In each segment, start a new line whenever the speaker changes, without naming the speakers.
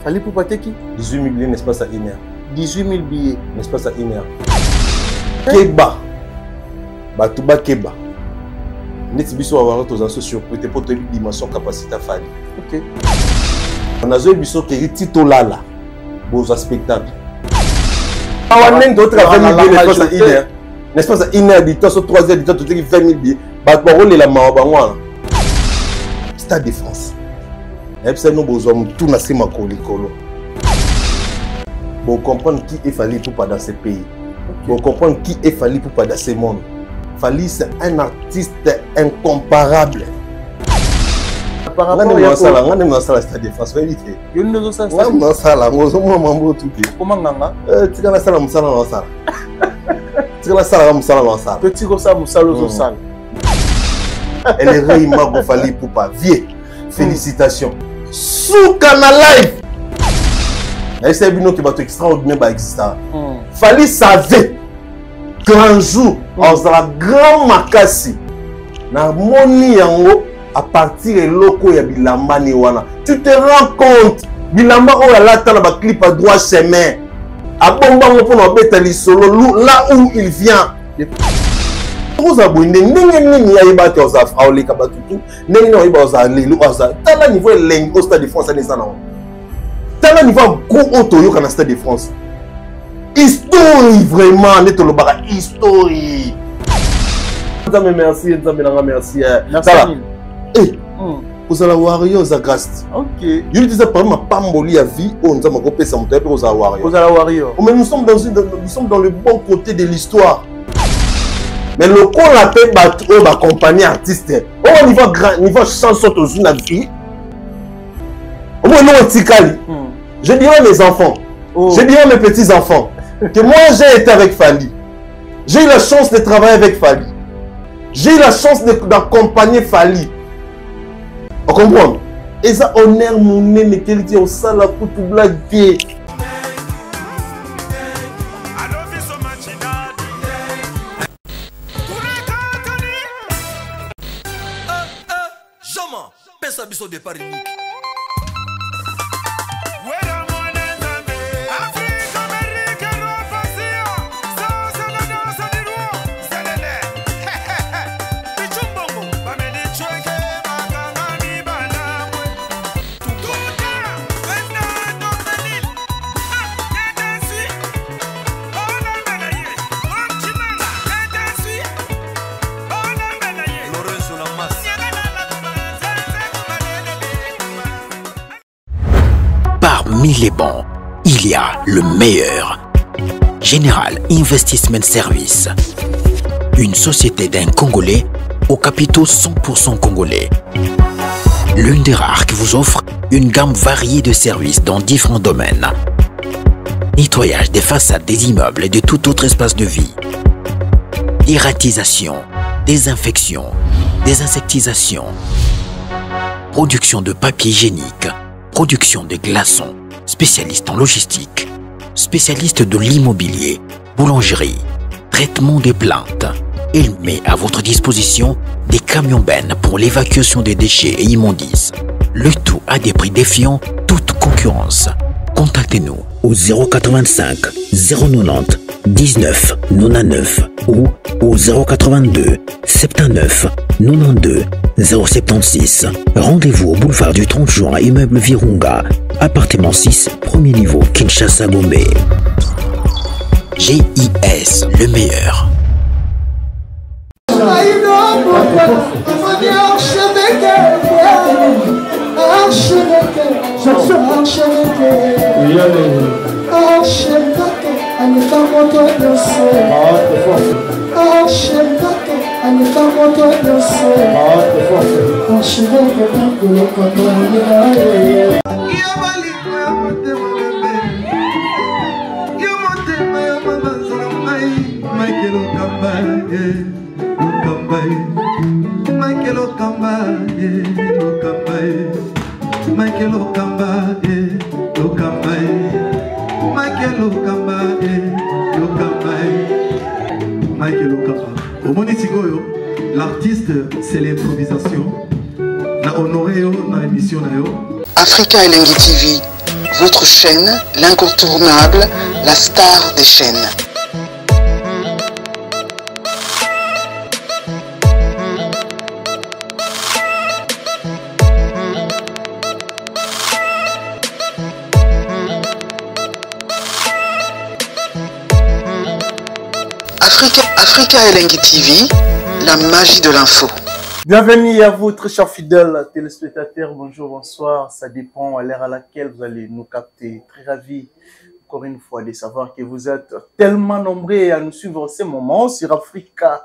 Fali Poupa qui
18 000 billets, n'est-ce pas ça, une heure?
18 000 billets.
N'est-ce pas ça, une heure? Keba. Batouba Keba. N'est-ce pas avoir tous ensemble surpris pour te dimension capacité à faire.
Ok.
On a joué biso qui est tito là. Beaux spectacles. On a d'autres 20 000 billets, n'est-ce pas ça, une heure? N'est-ce pas ça, une heure du temps, sur 3 heures du temps, tout est 20 000 billets. Batouba la mawa. Stade de France. Et puis nous avons tout nassé ma colicolo. Pour comprendre qui est Fali Poupa dans ce pays. Pour comprendre qui est Fali Poupa dans ce monde. Fali c'est un artiste incomparable.
Comment
elle est réellement Fali Poupa. Vieux. Félicitations. Souka na live. C'est un qui va être extraordinaire. Fali savait qu'un jour, on a grand makasi. Na moni yango à partir de loko ya bilamba ni wana. Tu te rends compte bilamba o la tala ba clip à droit chemin. A bomba ngo pour no beta li solo là où il vient. Vous abonnez nini ya ibati oza frauli kabatutu nini no iba oza lelu oza tala niveau lengi au Stade de France ani sana. Tala niveau gros otoyo kana Stade de France. History vraiment neto lo baka history. Merci, merci. Eh, vous allez warrior za gast.
Ok.
Je disais par ma pamboli à vie on nous a coupé ça monter pour za warrior.
Vous allez warrior.
Mais nous sommes dans le bon côté de l'histoire. Mais le coup la paix battre ma compagnie artiste. Au niveau grand niveau chanson aux une vie. Au moins non tikali. Je dirais mes enfants. Je dirais mes petits enfants que moi j'ai été avec Fali. J'ai eu la chance de travailler avec Fali. J'ai eu la chance d'accompagner Fali. On comprend? Et ça honneur mon nez mais qu'elle dit au sala pour tout blaguer.
Pensa biso de Paris.
Parmi les bons, il y a le meilleur. Général Investissement Service. Une société d'un Congolais aux capitaux 100% congolais. L'une des rares qui vous offre une gamme variée de services dans différents domaines. Nettoyage des façades des immeubles et de tout autre espace de vie. Dératisation, désinfection, désinsectisation. Production de papier hygiénique. Production de glaçons, spécialiste en logistique, spécialiste de l'immobilier, boulangerie, traitement des plaintes. Il met à votre disposition des camions-bennes pour l'évacuation des déchets et immondices. Le tout à des prix défiant toute concurrence. Contactez-nous au 085 090 19 99 ou au 082 79 92 076. Rendez-vous au boulevard du 30 juin, immeuble Virunga, appartement 6, premier niveau, Kinshasa, Gombe. GIS, le meilleur.
L'artiste, c'est l'improvisation. La honoré dans l'émission.
Africa Elengi TV, Votre chaîne, l'incontournable, la star des chaînes. Africa Elengi TV, la magie de l'info.
Bienvenue à vous, très chers fidèles téléspectateurs. Bonjour, bonsoir. Ça dépend à l'heure à laquelle vous allez nous capter. Très ravi, encore une fois, de savoir que vous êtes tellement nombreux à nous suivre en ce moment sur Africa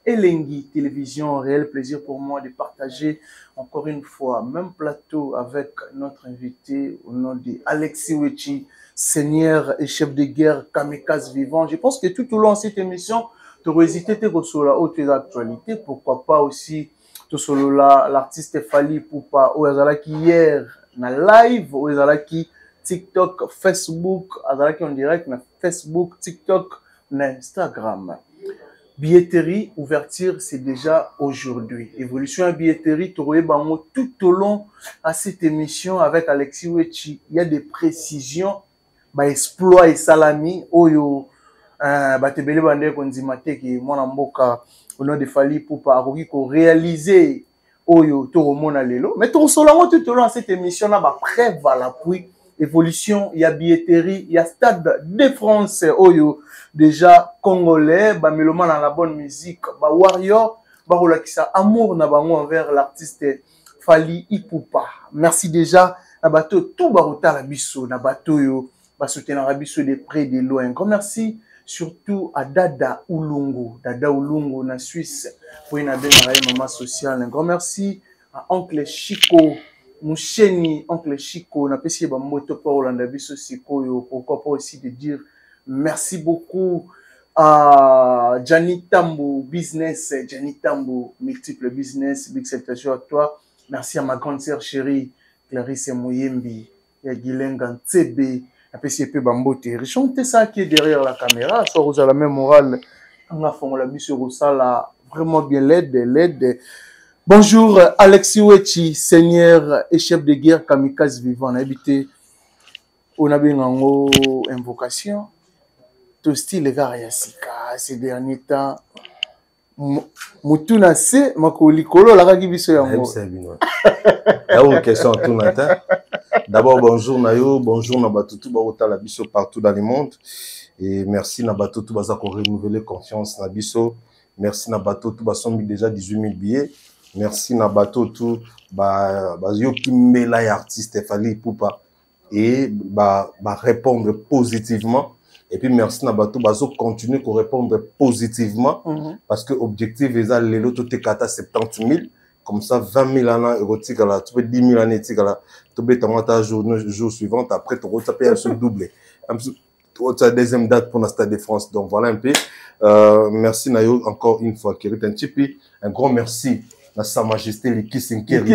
Elengi Télévision. Réel plaisir pour moi de partager encore une fois même plateau avec notre invité au nom de Alexis Wechi, seigneur et chef de guerre kamikaze vivant. Je pense que tout au long de cette émission, tu aurais hésité sur la haute actualité. Pourquoi pas aussi tout solo là l'artiste Fally Ipupa ou azalaki hier na live ou azalaki TikTok, Facebook, azalaki en direct na Facebook, TikTok, na Instagram. Billetterie, ouverture, c'est déjà aujourd'hui. Évolution à billetterie, tu aurais bango tout au long à cette émission avec Alexis Wechi. Il y a des précisions, exploit et salami, oyo. Batebele bande konzimate ki mwana mboka au nom de Fally Ipupa akoki ko réaliser oyo to remona lelo mais to solango tout au long de cette émission na ba preuve à l'appui évolution il y a billetterie il y a stade de France oyo déjà congolais ba meloma na la bonne musique ba warrior ba rolakisa amour na bango envers l'artiste Fally Ipupa. Merci déjà na bato tout ba rotala biso na bato yo ba soutenir biso de près de loin. Grand merci surtout à Dada Ulungu na Suisse pour une belle maman sociale. Un grand merci à Oncle Chico Moucheni, Oncle Chico na pesi ba moto pour Rolanda biso sikoyo. Pourquoi pas aussi de dire merci beaucoup à Gianni Tambo Business, Gianni Tambo multiple business, big salutation à toi. Merci à ma grande sœur chérie Clarisse Moyembi, ya Gilenga Ntsebe. Chantez ça qui est derrière la caméra, soit vous avez la même morale. On a fait la mise sur ça là, vraiment bien l'aide. Bonjour Alexis Wechi, seigneur et chef de guerre kamikaze vivant. On a habité, on a bien en invocation. Tout style variasika ces derniers temps. Mutuna se makolikolo la kaki biso yango.
Une question tout matin. D'abord, bonjour Nayo, bonjour Nabatutu, Barota Labiso partout dans le monde. Et merci Nabatutu, Bazako renouveler confiance Nabiso. Merci Nabatutu, Basombi déjà 18 000 billets. Merci Nabatutu, Bazio Kimbela artiste Fally Ipupa. Et répondre positivement. Et puis merci Nabatutu, Bazo continue à répondre positivement. Parce que l'objectif est de l'autre 70 000. Comme ça, 20 000 ans, tu peux 10 000 années, tu peux ta jour suivant, après tu peux payer un seul doublé. Tu as deuxième date pour la Stade de France. Donc voilà un peu. Merci Nayo, encore une fois, qui est un petit peu. Un grand merci à Sa Majesté Liki Sinkeri.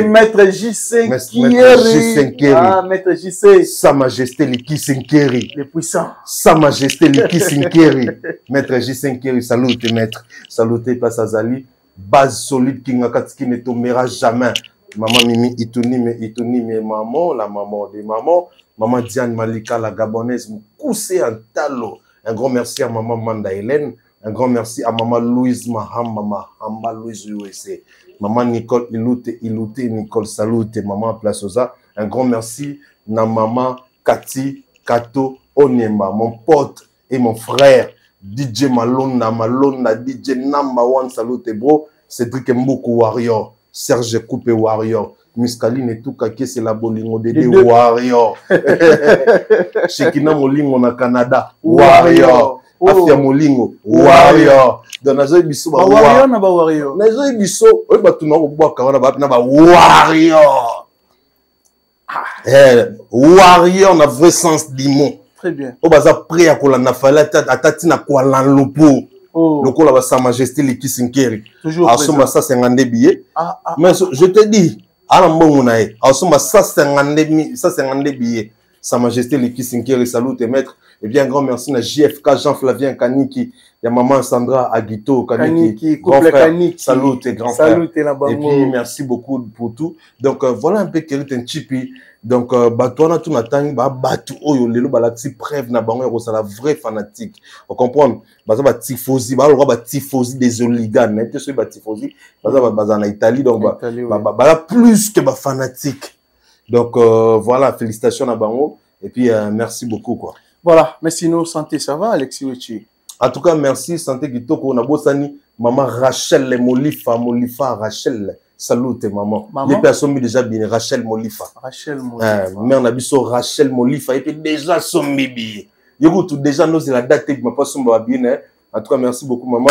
Maître J5
Ah,
Maître J5.
Sa Majesté Liki Sinkeri.
Le puissant.
Sa Majesté Liki Sinkeri. Maître J5 salut maître. Saluté place Azali. Base solide qui ne tombera jamais. Maman Mimi Ituni, mais maman, la maman des mamans, maman Diane Malika, la gabonaise, coussé en talo. Un grand merci à maman Manda Hélène, un grand merci à maman Louise Mahamba Louise USA, maman Nicole Ilouté, Nicole Salute, maman Plazosa. Un grand merci à maman Cathy Kato Onyema, mon pote et mon frère. DJ Malona, DJ number one, salut bro. Cédric Mboukou Warrior, Serge Coupé Warrior, Miskaline et tout kake c'est la bolingo de Warrior. Shekina Molingo na Canada, Warrior. Afia Molingo, Warrior. Dans nazo biso ba Warrior
na ba Warrior.
Nazo biso, oy ba tuna ko boka wana ba na ba Warrior. Warrior na vrai sens du mot.
Très bien.
On va prêt à Kolana Fally atati na Kuala Lumpur. Le col va Sa Majesté Liki Sinkeri.
Toujours.
Asoma ça 50 billets. Mais je te dis, à la mbongo nae, asoma ça 50 billets. Sa Majesté Leki Sinkeri, salut et maître. Et bien, un grand merci à JFK, Jean-Flavien Kaniki, il y a maman Sandra Aguito,
Kaniki,
grand frère.
Kaniki.
Salut et grand frère.
Salut et la bango.
Et puis, merci beaucoup pour tout. Donc, voilà un peu quel est un chipi. Donc, Batouana, tout n'attend, Batou, Oyo, Lelo, Balati, preuve, na bango, c'est la vraie fanatique. Vous comprenez? Baza, tifosi, tifosi des hooligans. N'était ce tifosi, baza, en Italie, donc, plus que fanatique. Donc, voilà, félicitations à Bango. Et puis, merci beaucoup, quoi.
Voilà, mais sinon, santé, ça va, Alexis Wechi?
En tout cas, merci, santé, Kitoko, on a bossani, maman Rachel Molifa, Rachel. Salut, maman. Les personnes sont déjà bien, Rachel Molifa.
Rachel Molifa.
Mais on a vu sur Rachel Molifa, et puis déjà, son bébé. Yégo, déjà, nous, c'est la date, je ne pas son bien. En tout cas, merci beaucoup, maman.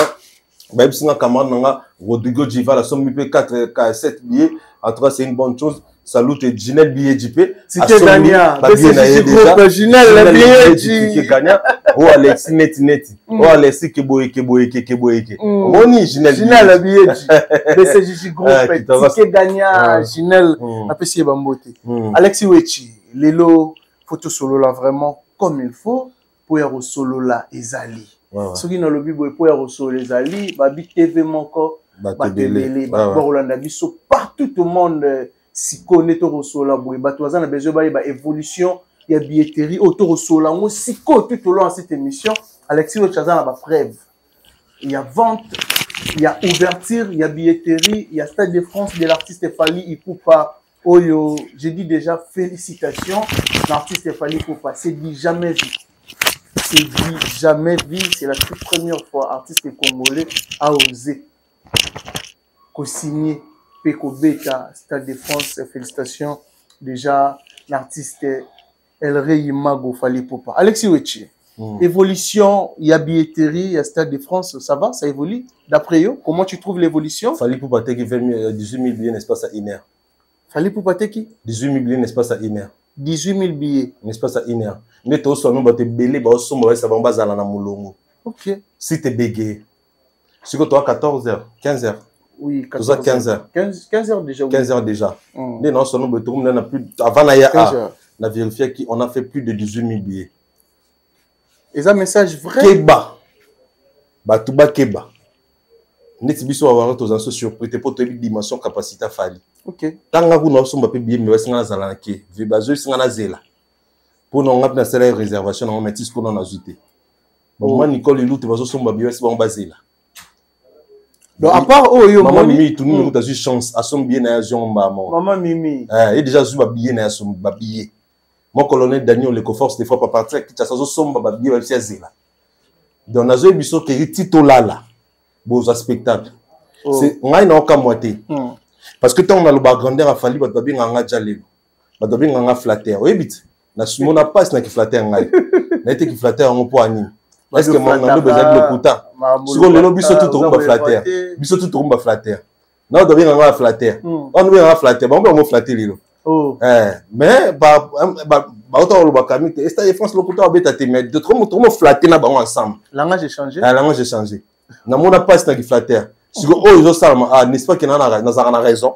Même si on a camarade, Rodrigo Jiva, la somme 4, 7 billets. En tout cas, c'est une bonne chose. Salut, Ginelle Billet-JP.
C'était Gagna. C'est Ginelle Billet-JP.
Oh, Alexis Neti. Oh, Alexis Keboyeke. Moni,
Ginelle Billet-JP. C'est Gigi Groupe. C'était Gagna. Ginelle. Apprécié Bambote. Alexis Wechi. Lelo, photo solo là, vraiment comme il faut. Pour y avoir solo là, Ezali. Ce qui dans le Bible, pour y avoir solo Ezali, Babi TV Moko, Batebele, Baborolanda Biso, partout tout le monde. Si connaît au Rosola, Batouazan a besoin de évolution, il y a billetterie autour Rosola, on si tout au long de cette émission, Alexis Ochazan a ma preuve. Il y a vente, il y a ouverture, il y a billetterie, il y a Stade de France de l'artiste Fally Ipupa. Oyo, j'ai dit déjà félicitations, l'artiste Fally Ipupa, c'est dit jamais vu. C'est dit jamais vu, c'est la toute première fois artiste congolais a osé co-signer Peko Beta, Stade de France, félicitations. Déjà, l'artiste Elrey Imago Fally Ipupa. Alexis Wechi, évolution, il y a billetterie, il y a Stade de France, ça va, ça évolue. D'après eux, comment tu trouves l'évolution?
Fally Ipupa qui fait 18 000 billets, n'est-ce pas, ça inère.
Fally Ipupa qui
18 000 billets, n'est-ce pas, ça inère.
18 000 billets.
N'est-ce pas, ça inère. Mais tu as un belé, ça va bazala na mulongo.
Ok.
Si tu es bégayé, si tu as 14h, 15h.
Oui,
14h. 15h.
15 heures déjà. Oui.
15h déjà. Mais non, son nombre de plus. Avant, on a vérifié qu'on a fait plus de 18 000 billets.
Et ça, message vrai.
Keba. Batouba Keba. Net biso avoir tous en surpris te poto dimension capacité Fally.
OK.
Tanga ku no so mbape bien mais singa zala ke. Vibazo singa na zela. Pour non ngap na salaire réservation on metti ce qu'on a ajouté. Bon moi Nicole Lou te bazo so mbabe bien ba bazela.
Donc à part yo
maman Mimi tout nous t'as eu chance à son bien na avion maman.
Maman Mimi.
Et déjà zu ba bien na son ba billet. Mon colonel Daniel le force des fois pas partir qui ça so mba billet ba zela. Donc nazo biso ke tito lala. Beaux spectacles. C'est on a une aucun moitié. Parce que tant on a le grandeur à Fally, bah bien on a jalé, bah bien on a flatteur. Oui vite. Na mon a pas na qui flatteur ngai. Na été qui flatteur en poani. Est-ce que mon a le besoin de le kuta? Si on le lobby surtout tout ba flatteur. Biso tout tout ba flatteur. Na on bien on a flatteur. On bien on a flatteur. Bah on va flatter lilo. Mais bah autant le bakami te Stade de France le kuta obeta te mais de trop flatter na ba ensemble.
Langage est changé.
Langage est changé. Na mona pas c'est qui flatteur. Si ils osent n'est-ce pas qu'il en a raison.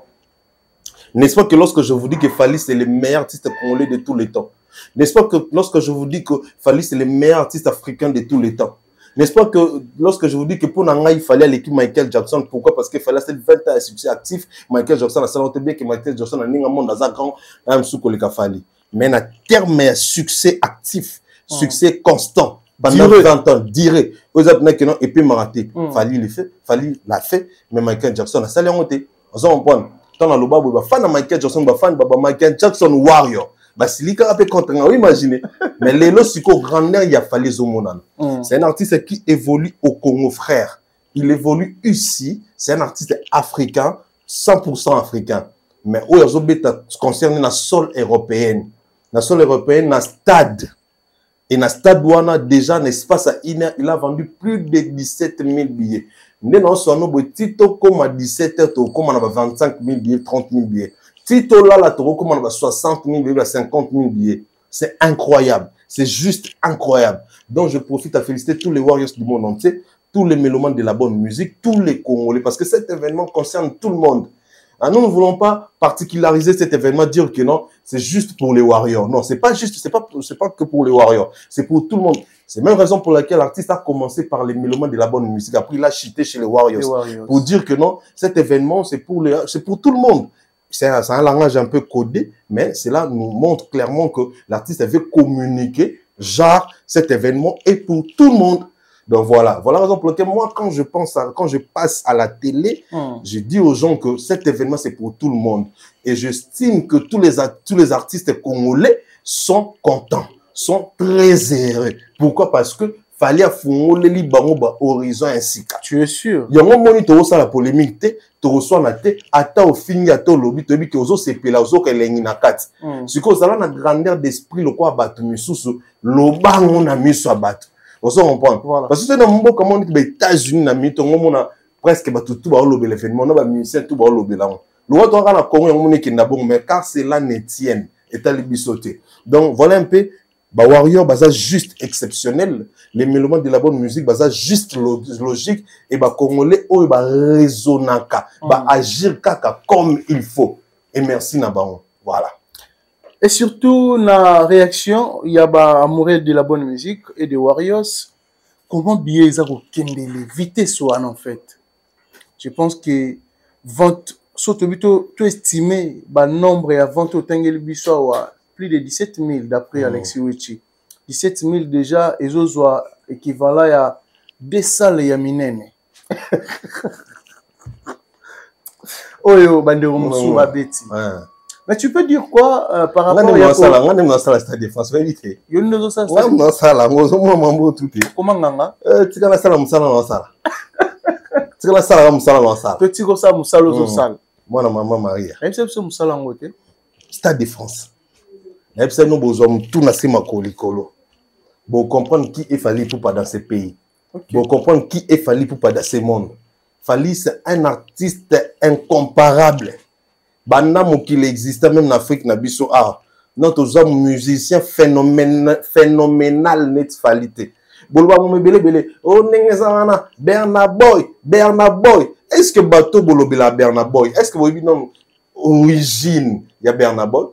N'est-ce pas que lorsque je vous dis que Fally c'est le meilleur artiste congolais de tous les temps. N'est-ce pas que lorsque je vous dis que Fally c'est le meilleur artiste africain de tous les temps. N'est-ce pas que lorsque je vous dis que pour Nanga il fallait l'équipe Michael Jackson, pourquoi? Parce que Fally c'est 20 ans de succès actif. Michael Jackson a salonté bien que Michael Jackson a un monde dans un grand même sous que Fally. Mais à terme succès actif, succès constant. Pendant 20 ans, diré. Et puis, Maraté. Fally le fait. Fally l'a fait. Mais Michael Jackson a salé monté. On a un point. Tant le bas, fan de Michael Jackson, fan de Michael Jackson Warrior. Si il a fait contre vous imaginez. Mais les lots, c'est qu'au grand air, il a fallu Zomonan. C'est un artiste qui évolue au Congo, frère. Il évolue ici. C'est un artiste africain, 100% africain. Mais où il y a concerné la sol européenne. La sol européenne, la stade. Et dans le stade Douana, déjà, n'est-ce pas, il a vendu plus de 17 000 billets. Nous avons un Tito comme à 17 h, comme on a 25 000 billets, 30 000 billets. Tito là, comme on a 60 000 billets, 50 000 billets. C'est incroyable. C'est juste incroyable. Donc, je profite à féliciter tous les Warriors du monde entier, tous les mélomanes de la bonne musique, tous les Congolais, parce que cet événement concerne tout le monde. Ah, nous ne voulons pas particulariser cet événement, dire que non, c'est juste pour les Warriors. Non, c'est pas juste, c'est pas que pour les Warriors, c'est pour tout le monde. C'est la même raison pour laquelle l'artiste a commencé par les mélomanes de la bonne musique. Après, il a cheaté chez les Warriors. Pour dire que non, cet événement, c'est pour tout le monde. C'est un langage un peu codé, mais cela nous montre clairement que l'artiste veut communiquer, genre, cet événement est pour tout le monde. Donc voilà la raison pour laquelle moi, quand je passe à la télé, je dis aux gens que cet événement, c'est pour tout le monde. Et j'estime que tous les artistes congolais sont contents, sont très heureux. Pourquoi? Parce que fallait affronter les bango horizon ainsi.
Tu es sûr?
Il y a un moment où tu reçois la polémique, tu reçois la tête, attends au fin, à ton lobby, tu dis que vous avez là, vous avez na kat. Si vous avez une grandeur d'esprit, le quoi battu, mais sous le bang on a mis sur battu. Vous comprenez? Voilà. Parce que c'est dans mon beau comme on dit, les États-Unis, on a presque tout l'événement, on a musicien tout lobby là. Le roi doit la Congo, on est qui n'a bon, mais car c'est là n'étienne, est à l'ébissoté. Donc voilà un peu. Bah Warrior baza juste exceptionnel, les mélomanes de la bonne musique baza juste logique et bah congolais oh bah raisonnaka, bah agir kaka comme il faut. Et merci Nabaon. Voilà.
Et surtout la réaction, il y a bah amoureux de la bonne musique et des Warriors. Comment bien ils ont kendele vitesse en fait. Je pense que vente surtout plutôt tout estimé bah nombre et à vente au tengeli biso plus de 17 000 d'après Alexis Wichi. 17 000 déjà, et ils ont équivalent à 2 salles et à minene. Oh yo, bandero moussou à Betty. Mais tu peux dire quoi par rapport à...
On a ça stade de France, vérité.
On a ça comment nganga?
Tu as la salle moussala sala. Tu as la salle moussala sala.
Petit go ça moussala zo sala.
Moi maman Maria.
Et c'est moussala ngote.
Stade de France. Et puis, nous avons tout nassé ma colicolo. Pour comprendre qui est fallu pour pas dans ce pays. Pour comprendre qui est fallu pour pas dans ce monde. Fali, c'est un artiste incomparable. Banam qu'il existe même en Afrique, Nabiso art. Notre homme musicien phénoménal net falité. Bolba mo bele. Oh nengezana Bernard Boy. Est-ce que bateau bolobela Bernard Boy? Est-ce que vous avez une origine il y a Bernard Boy?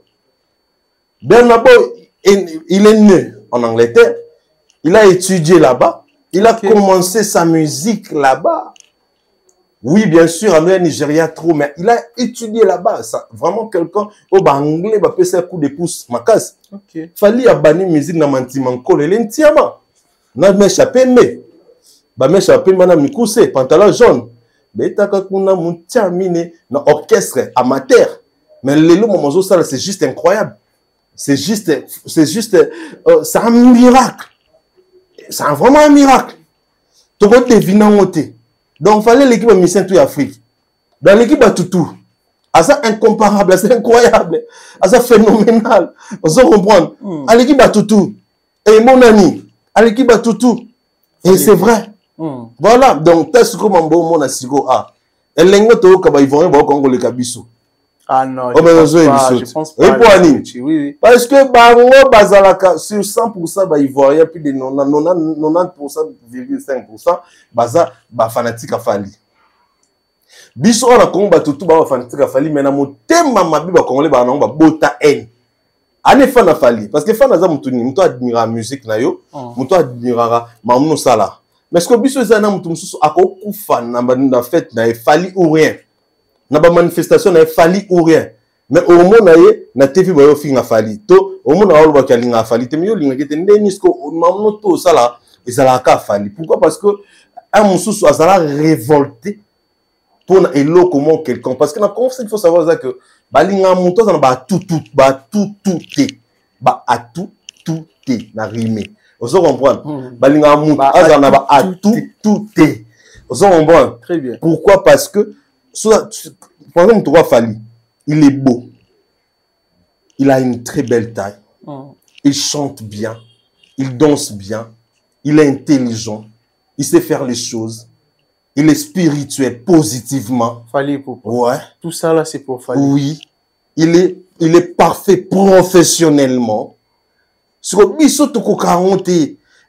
Bernard Boy, il est né en Angleterre, il a étudié là-bas, il a commencé sa musique là-bas. Oui, bien sûr, en Nigeria trop, mais il a étudié là-bas. Vraiment quelqu'un au anglais va passer un coup de pouce, ma casse. Fallait abaner musique dans mantimanko, il est entièrement. N'a m'échappé, mais m'échappé, madame Mikouse, pantalon jaune. Mais t'as qu'à qu'on a mon terminé dans orchestre amateur. Mais les lots, mon ça, c'est juste incroyable. C'est un miracle. C'est vraiment un miracle. Tu vas deviner en côté. Donc, il fallait l'équipe de Miss Afrique. Dans l'équipe de Toutou. C'est incomparable, c'est incroyable. C'est phénoménal. On se comprend. À l'équipe de Toutou. Et mon ami. À l'équipe de Toutou. Et c'est vrai. Voilà. Donc, t'as ce que mon asigo a. Et l'engoto, ils vont voir Congo le Kabiso.
Ah non, je pense pas.
Oui. Parce que Bango Bazalaka, sur 100%, bah, Ivoirien, plus de 90,5%, Baza, bah, fanatique à Fali. Biso, on a combat tout, bah, fanatique à Fali, mais na mon thème, ma biba, congolais, bah, non, bah, bota haine. Ane fan à Fali. Parce que fan à Zamoutuni, mouto admira la musique, na yo, mouto admira Mamouno Sala. Mais ce que Biso, Zana, mouto moussou, à quoi fan, na fête, na Fali ou rien. Na ba manifestation na fali ou rien, mais au moins na TV ba yo fi na fali to au moins na olo ba kali na fali te miyo linga kete ndenisko mamuno to sala ezala ka fali. Pourquoi? Parce que un mususu azala révolté pour na elo comment quelqu'un, parce que na conflit il faut savoir ça que ba linga muto ça na ba tout te ba a tout te na rimé. Vous comprenez? Ba linga muto azala na ba a tout te. Vous comprenez?
Très bien.
Pourquoi? Parce que par exemple, tu vois Fali, il est beau. Il a une très belle taille. Il chante bien. Il danse bien. Il est intelligent. Il sait faire les choses. Il est spirituel, positivement.
Fali pour.
Ouais.
Tout ça là, c'est pour Fali.
Oui. Il est parfait professionnellement. Sur le biso tu ko 40.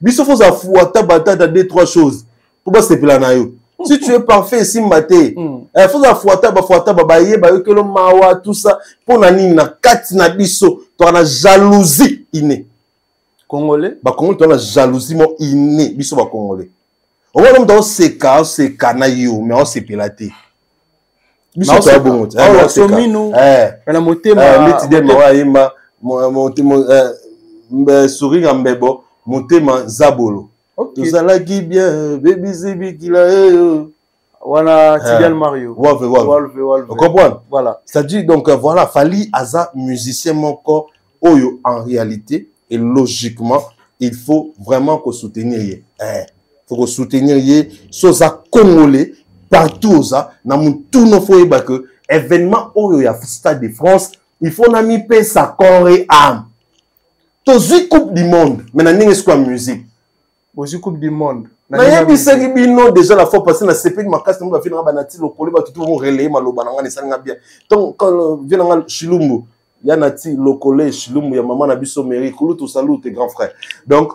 Biso faut avoir ta batata deux trois choses. Pour pas se plaindre. Si tu es parfait, si maté, il faut que le mawa, tout ça, pour nani na kati na biso, tu as la jalousie innée.
Congolais?
Bah, Congolais, tu as la jalousie innée, biso ba Congolais. On va dans ces cas, c'est canaillou, mais on s'est pilaté. Biso tu as bon,
somino, la moté,
sourire en bebo, monter ma zabolo. Tout ça là qui bien, baby zibi qui là.
Voilà, Tidiane Mario.
Vous comprenez?
Voilà.
C'est-à-dire, donc, voilà, Fally Aza, musicien, mon corps, oyo, en réalité, et logiquement, il faut vraiment qu'on soutenir. Il faut qu'on soutenir, sosa congolais, partout, ça, dans tout nos foyers, que, événement, oyo, il y a Stade de France, il faut n'a mis paix sa corps et âme. Tous coupe du monde, mais n'a n'est pas musique.
Aux coupe du monde.
Mais déjà la fois passée, na CP de ma casse, nous avons fait un banati, le collègue va tout relayer malobana, et ça n'a bien. Donc, quand vient dans Chilumbo, il y a nati, le collège, Chilumbo, il y a maman Nabiso Meri, Kouloutou Salou, tes grands frères. Donc,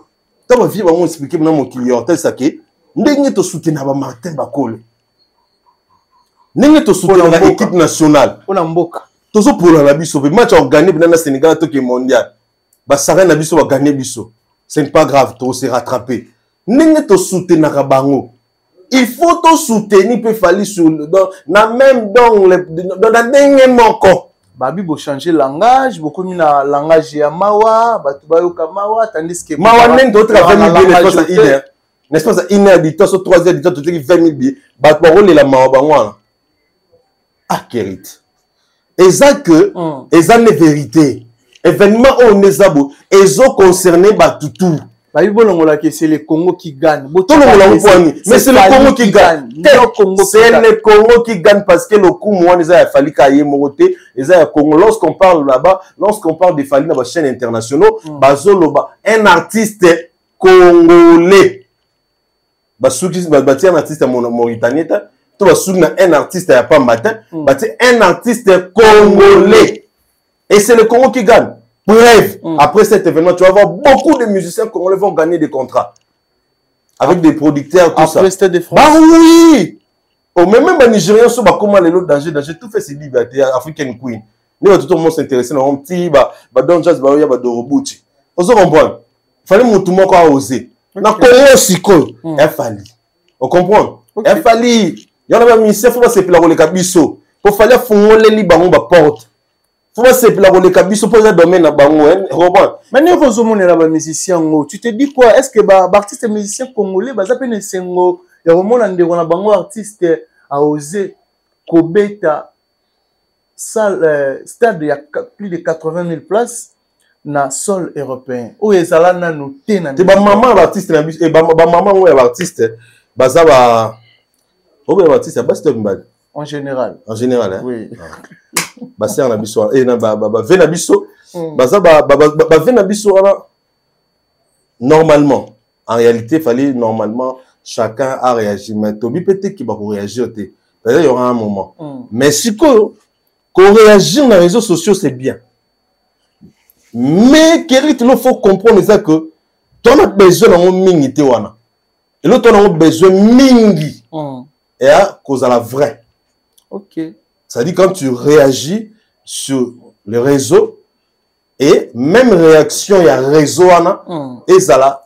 quand ma vie va m'expliquer maintenant mon client, tel ça qui, n'est te soutenu à Martin Bakole. N'est te soutenu à l'équipe nationale.
On a mboka.
Toujours pour la Nabiso, le match a gagné dans le Sénégal, tout qui est mondial. Bah, ça va Nabiso va gagner Biso. Ce n'est pas grave, tu se rattraper. N'est te soutenir à Bango. Il faut te soutenir pour Fally sur même dans la dernière encore.
Babi bo changer langage, beaucoup mis na langage ya mawa, batu bayoka mawa tandis que
mawa n'est d'autre 20 000 billets n'est-ce pas ça une heure du temps sur 3 heures du temps tu dis 20 000 billets batu ba rôle la mawa bangwana. Ah kérit. Exact que exact les vérités. Événement on est zabo ezo concerné batu tout.
C'est le Congo qui gagne.
Mais c'est le Congo qui gagne. C'est le Congo qui gagne parce que le coup, moi, il a fallu qu'il y ait Moroté. Lorsqu'on parle là-bas, lorsqu'on parle de Fally dans la chaîne internationale, un artiste congolais. Un artiste mauritanien, un artiste à pas matin, un artiste congolais. Et c'est le Congo qui gagne. Bref, après cet événement, tu vas voir beaucoup de musiciens congolais vont gagner des contrats. Avec des producteurs, tout ça.
Après Stade de France.
Bah oui! Oh, même les Nigériens sont comment les autres danger, tout fait c'est liberté, African Queen. Nous, tout le monde s'intéresse dans un petit, dans jazz, il y a des robots. Vous comprenez? Il fallait que tout le monde ait osé. Dans le Congo aussi, il fallait. Vous comprenez? Il fallait. Il y en a un ministère, il faut se plaire les cabisso. Il fallait faire les libéraux à porte. Faut pas se plaire les cabisso pour les domaines à bango.
Maintenant, vous avez musicien. Tu te dis quoi? Est-ce que l'artiste musicien congolais, il y a un bango artiste a osé Kobeta stade, il y a plus de 80 000 places na sol européen. Où est Zalana nous tenons?
C'est maman l'artiste et maman ou l'artiste. Bazaba. Où est l'artiste?
En général.
En général, hein?
Oui.
Basser na biso et na vena biso bazaba vena biso normalement en réalité fallait normalement chacun a réagi mais Tobi peut-être qu'il va réagir peut-être il y aura un moment mais si qu'on réagit dans les réseaux sociaux c'est bien mais Kérit il faut comprendre ça que tu as besoin d'un mingi wana et l'autre on a besoin mingi et à cause de la vraie.
OK.
C'est-à-dire quand tu réagis sur le réseau et même réaction il y a réseau et ça là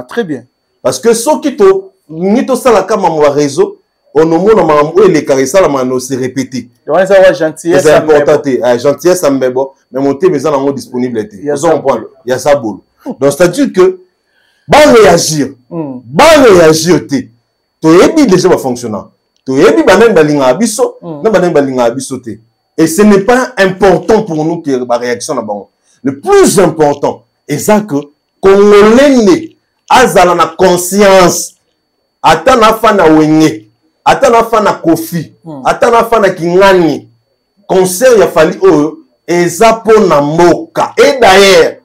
très bien
parce que ceux qui to ni to ça la cam réseau on nous montre les caresses là on se répéter
ça gentillesse
c'est important gentillesse ça mais bon mais monter mais ça là disponibilité il y a ça boule donc c'est-à-dire que réagir tu es déjà pas fonctionnant. Et ce n'est pas important pour nous que la réaction. Le plus important, c'est ça que Congolais azala na conscience. Ata na fa na wenge, ata na fa na kofi, ata na fa na kingani. Concert ya Fally oyo eza po na moka. Et d'ailleurs,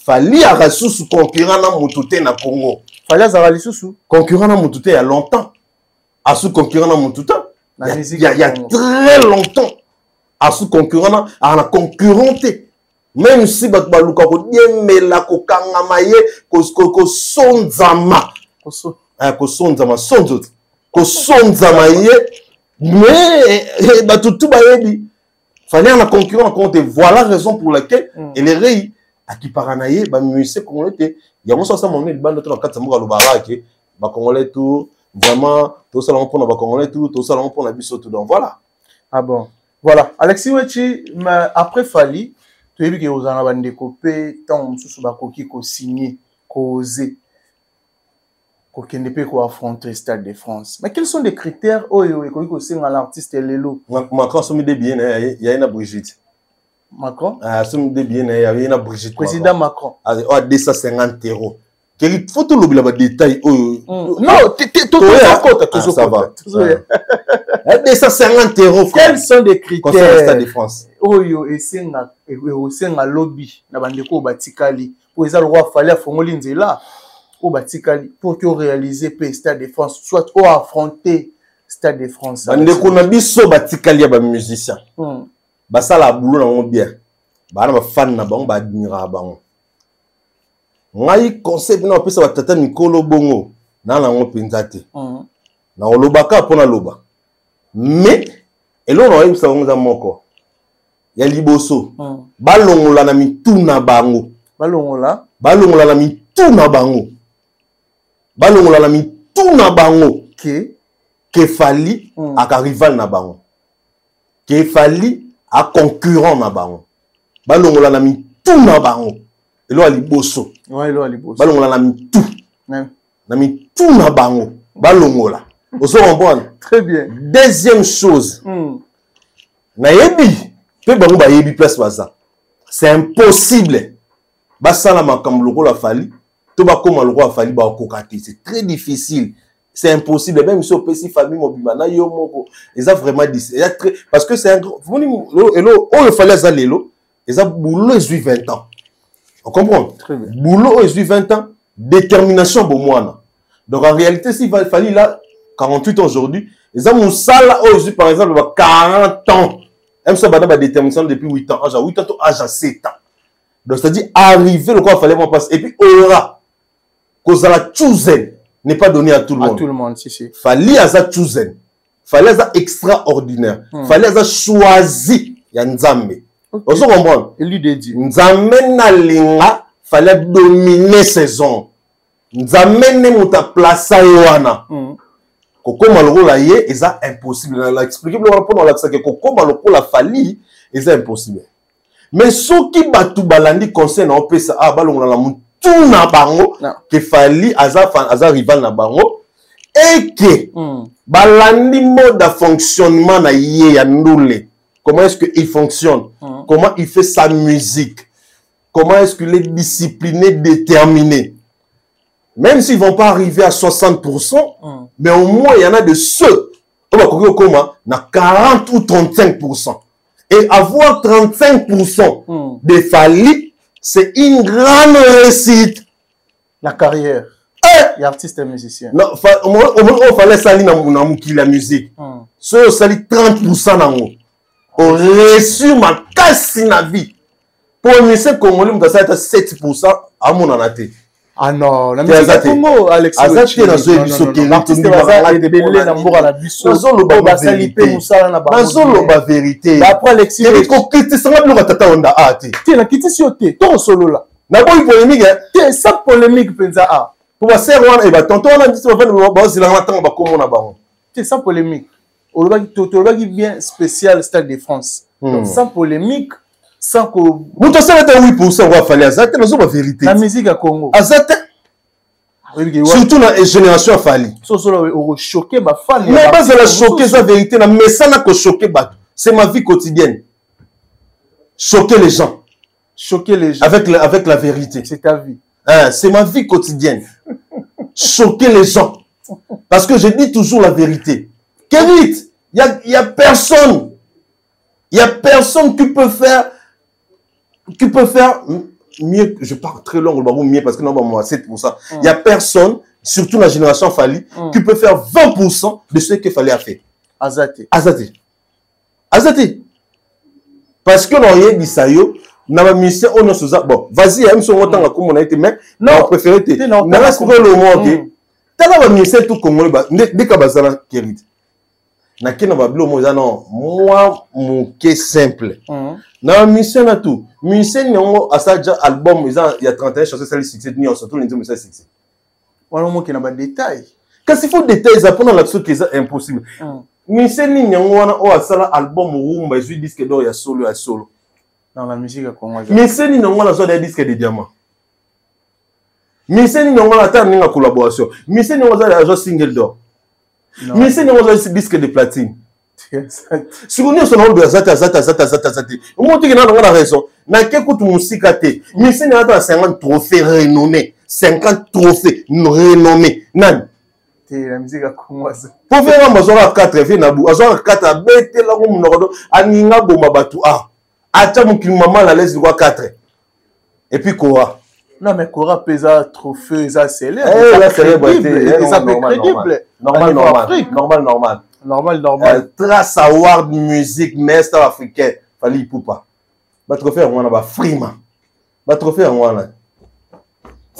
Fally a reçu sous concurrent na mutute na Congo.
Fally azala lisusu
concurrent na mutute il y a longtemps. À sous concurrent dans mon tout temps. Il y a très longtemps. À sous concurrent, à la concurrenté. Même si Batbaluka bien mais la kokanga maye ko sonzama. Ko sonzama sonzot. ko sonza maye mais batutu bayebi fallait un concurrent compte voilà raison pour laquelle et les rei akiparanaye ba musicien congolais te yango ça mon ne bande dans 4 mois lo barake ba congolais tout vraiment tout ça pour ba congolais tout ça pour la biso tout donc voilà.
Ah bon. Voilà, Alexis Wechi, mais après Fali, tu as vu que vous en avez découpé tant sous bakoki ko signé, ko osé, ko kendepe ko affronter Stade de France. Mais quels sont les critères oh ko signé l'artiste Lelo?
Macron somme des biens, il y a une Brigitte.
Macron?
Ah, somme des biens, il y a une Brigitte.
Président Macron.
Ah, 250 €. Quel faut tout l'oublier les détails
non, ça va.
250 €.
Quels sont les critères
concernant le Stade de France?
Oyo esenga lobby na bandeko batikali pour eza le roi fallait afongoli nzela o batikali pour que réaliser pe Stade de France soit o affronter Stade de France.
Bandeko na biso batikali ya ba musicien. Basala boulot na ngo bien. Bana ba fan na bango ba admira bango. Ngai concept na pesa batata Nikolo Bongo na ngo penza te. Na olobaka pona loba. Mais elo na yebisa bango za moko. Ya liboso. Balongola na mituna bango.
Balongola
na mituna bango. Balongola na mituna bango. Que Fali a rival na bango. Que Fali a concurrent na bango. Balongola na mituna bango. Elo a liboso.
Ouais, elo a liboso.
Balongola na mitu. Na mituna bango. Balongola. Vous comprenez?
Très bien.
Deuxième chose. Na yebi. C'est impossible. Basala makambo lokola Fali, to ba koma lokola Fali ba kokati. C'est très difficile. C'est impossible. Même si on peut si famille mobima na yo moko, ça vraiment difficile. Parce que c'est un gros. Le Fali za lelo, ça boulot est 20 ans. On comprend?
Très bien.
Boulot est 20 ans, détermination bon moana. Donc en réalité si Fali là 48 ans aujourd'hui, ça mon sala aujourd'hui par exemple 40 ans. Même ça, il y a des déterminations depuis 8 ans. Âge à 8 ans, âge à 7 ans. Donc, c'est-à-dire, arriver, le quoi, il fallait m'en passer. Et puis, aura, cause à la chosen, n'est pas donné à tout le monde.
À tout le monde, si.
Fallait à ça chosen. Fallait à ça extraordinaire. Fallait à ça choisi. Il y a Nzambe. Vous comprenez?
Et lui dédié.
Nzambe na linga, fallait dominer saison. Nzambe ne mouta place à Yohana. Koko maloko la ye, c'est impossible. La expliquer pour la que koko maloko la Fali, c'est impossible. Mais ceux qui batu balandi conseil na opesa ah balonga la mutu na bango que Fali aza rival na bango et que balandi mode de fonctionnement na ye ya ndule. Comment est-ce que il fonctionne? Comment il fait sa musique? Comment est-ce qu'il est discipliné, déterminé? Même s'ils ne vont pas arriver à 60%, mais au moins il y en a de ceux qui vont à 40 ou 35%. Et avoir 35% de Fali, c'est une grande réussite.
La carrière. Et artiste et musicien.
Non, il fallait salir dans la musique. Ceux sali 30% dans le on reçu ma casse dans la vie. Pour un musicien congolais, on a 7% à mon anaté.
Ah non, la musique est Congo, Alexis.
Azati na zo ebiso ke
l'artiste bazali debele na mboka na biso.
Nazo lo
basali pe musala na ba.
Nazo lo ba vérité.
D'après Alexis.
Et ko kiti sanga bilo tata onda ati.
Ti na kiti si ote, to solo la.
Na bo polémique.
Ti sa polémique penza a.
Pour ba ser wana e ba tonton wana ndisi ba ba zila na tanga ba komo na ba.
Ti sa polémique. Olobaki bien spécial Stade de France. Donc sans polémique. Sans que...
Vous savez que 8% va falloir Azate, nous avons la vérité.
La musique à Congo.
Azate. Surtout dans la génération Fali.
Choqué ma fan.
Mais pas la choquer la vérité, mais ça n'a que choqué. C'est ma vie quotidienne. Choquer les gens.
Choquer les gens.
Avec la vérité.
C'est ta vie.
C'est ma vie quotidienne. Choquer les gens. Parce que je dis toujours la vérité. Kérit, il y a personne. Il n'y a personne qui peut faire mieux. Je parle très long, mieux parce que non, moi, 7%. Il n'y a personne, surtout la génération Fali, qui peut faire 20% de ce qu'il fallait faire.
Azate.
Parce que l'on y a dit ça, on a bon, vas-y, même si on a été mais non, on préfère. Non, le monde, tala ba ministère tout congolais ba ndeka bazala Kérit na kena ba bilo mo non moi moké simple na mission na tout mission nyongo asaja album il y a 31 chansons ça les succès ni on surtout les deux ça succès
wana mo kena ba détail
kasi faut détails ça pendant l'action qui est impossible mission ni nyongo wana o asala album rumba et disque d'or ya solo
dans la musique congolaise
mission ni nyongo na so des disques de diamant mission ni nyongo na ta ninga collaboration mission ni nyongo za single d'or mission ni nyongo za disque de platine si vous n'êtes pas zata au moins tu as raison na ke kutu musika te mission ni ata 50 trophées renommés 50 trophées renommés nan
la musique congolaise
pour faire un mazora 4 fait na bu azora 4 abete la ko munodo aninga bomba batu acha mukili maman la laisse quoi 4 et puis quoi
non mais Cora pesa trophée ça célèbre
ça célèbre
ça crédible
normal trace award musique master africain fali poupa ba trophée on a ba frima ba trophée on a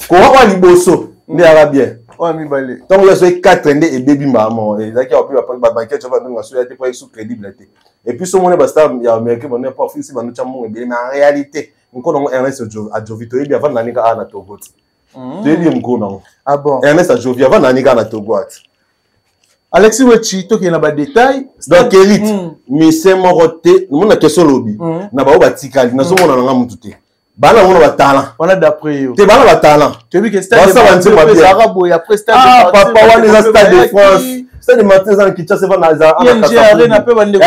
Cora wa liboso ndi arabien
ouais mi balé
donc là c'est 4 et baby maman et là qui a pu ba banquet va nous assurer été pas sous crédibilité et puis ce monde ba star ya américain on n'est pas officiel ba nous chamon mais en réalité on a Ernest Adjovito et bien avant nanika ana Togo tu dis mkono
ah bon
Ernest Adjovito avant nanika ana Togo
Alexis Wechi to ki na ba détail
donc Kérit mais c'est moroté nous na question lobby na ba batikali na so mona nga mutu te bana mona ba talent
on a d'après yo
te bana ba talent
tu vu que stade de Arabo et après stade de
papa wana les stade de France stade de Martin qui chasse va na za
ING Arena pe bande
ko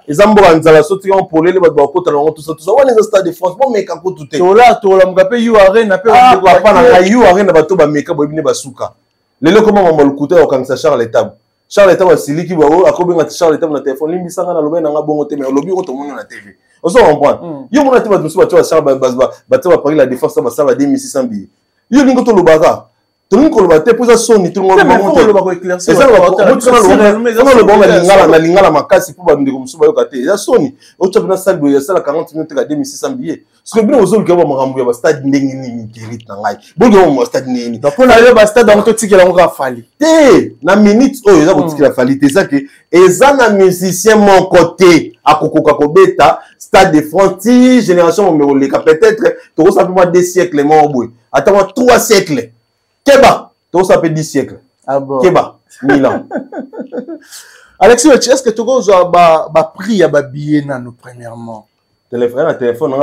ezambo banzala soti on polele ba ba kota longo tout ça wana les stade de France bon meka ko tout te
tola mukape yu Arena pe bande ko
papa na yu Arena ba to ba meka bo bine ba suka lelo comment maman le couteau au kanisa Charles Etab asiliki ba o akobenga Charles Etab na téléphone limbisanga na lobe na nga bongo te mais lobi ko to moni na TV ozo comprendre yo mona te ba musu ba to Charles ba to ba Paris la défense ba ça va 2600 billets yo lingo to lobaka to lingo loba te poza soni to ngo
lo ba ko éclaircir
ça le bon na lingala makasi pour ba ndeko musu ba yo kate ya soni o tshapa na salle ya sala 40 minutes ka 2600 billets parce que bien ozo le kaba makambu ya ba stade ndenge nini Kérit na ngai bongo mo stade nini
donc on a yo ba stade donc to tikela ngo ka fali
te na minute oyo eza ko tikela fali te ça que eza na musicien mon côté akokoka ko beta stade de France génération numéro le peut-être to simplement 2 siècles mo boy attends 3 siècles keba to ça peut 10 siècles
ah bon
keba 1000 ans
Alexis est-ce que tu as ba prix ya ba billet na nous premièrement
téléphone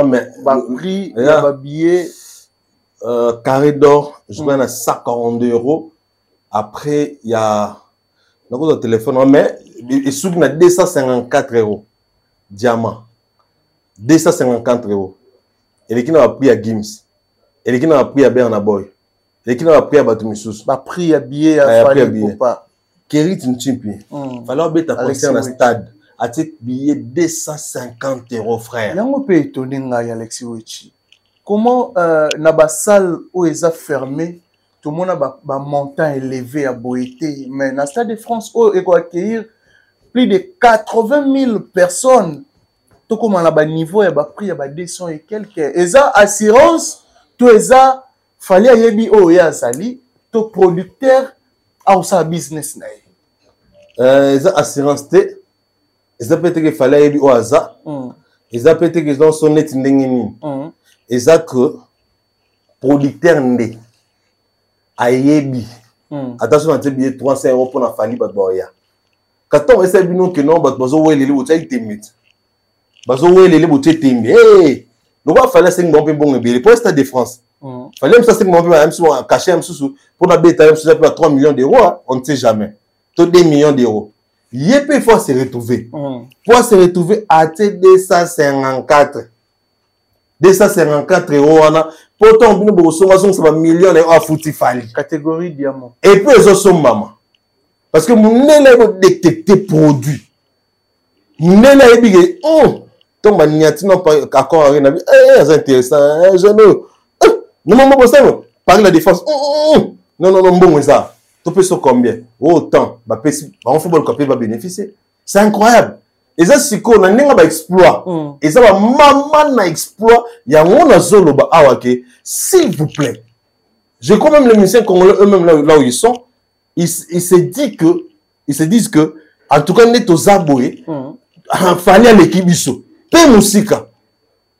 mais
ba prix ya ba billet
carré d'or je gagne à 142 €. Après il y a le téléphone mais il souvient à 254 € diamant 254 €. Et les qui n'a pris à Gims et les qui n'a pris à Bernard Boy et qui n'a pris à Batumisusu
ba prix à billet à fallait pour pas
Kérit une champion fallait mettre à concert dans stade à titre billet 250 € frère
yango pe étonné ngai Alexis Wechi comment na ba salle où ils a fermé tout le monde a ba montant élevé à Boété mais na stade de France où il va accueillir plus de 80 000 personnes tout comme on a ba niveau ya ba prix ya ba 200 et quelques et ça assurance tout ça fallait yebi o ya sali to producteur au sa business na
ça assurance te ça peut être que fallait yebi o aza ça peut être que dans son net ndengini et ça que producteur ndé ayebi attention à billet 300 € pour na fali ba boya quand on essaie bino que non ba bazo welele bo tsayi temit bazo welele bo tsayi tembi eh le roi fallait 5 bon bon billet pour stade de France fallait même ça 5 bon même si on caché même sous pour la bête même si ça peut 3 millions d'euros on ne sait jamais tout 2 millions d'euros yep il faut se retrouver à 254 €. Pourtant, on a un million d'euros à foutre fali.
Catégorie diamant.
Et puis, ils sont maman. Parce que mon élève détecté produit. Mon élève dit, oh, ton maniati non pas accord avec la vie. C'est intéressant, je ne. Non, non, non, parle la défense. Non, non, non, bon, ça. Tu peux se combien? Autant. On football capé va bénéficier. C'est incroyable. Et ça, c'est qu'on a un exploit. Et ça va maman na exploit. Il y a un zolo ba awake. S'il vous plaît. Je crois même les musiciens congolais eux-mêmes là où ils sont, ils se disent que, en tout cas, net aux aboyés, Fali à l'équipe biso. Pe musika.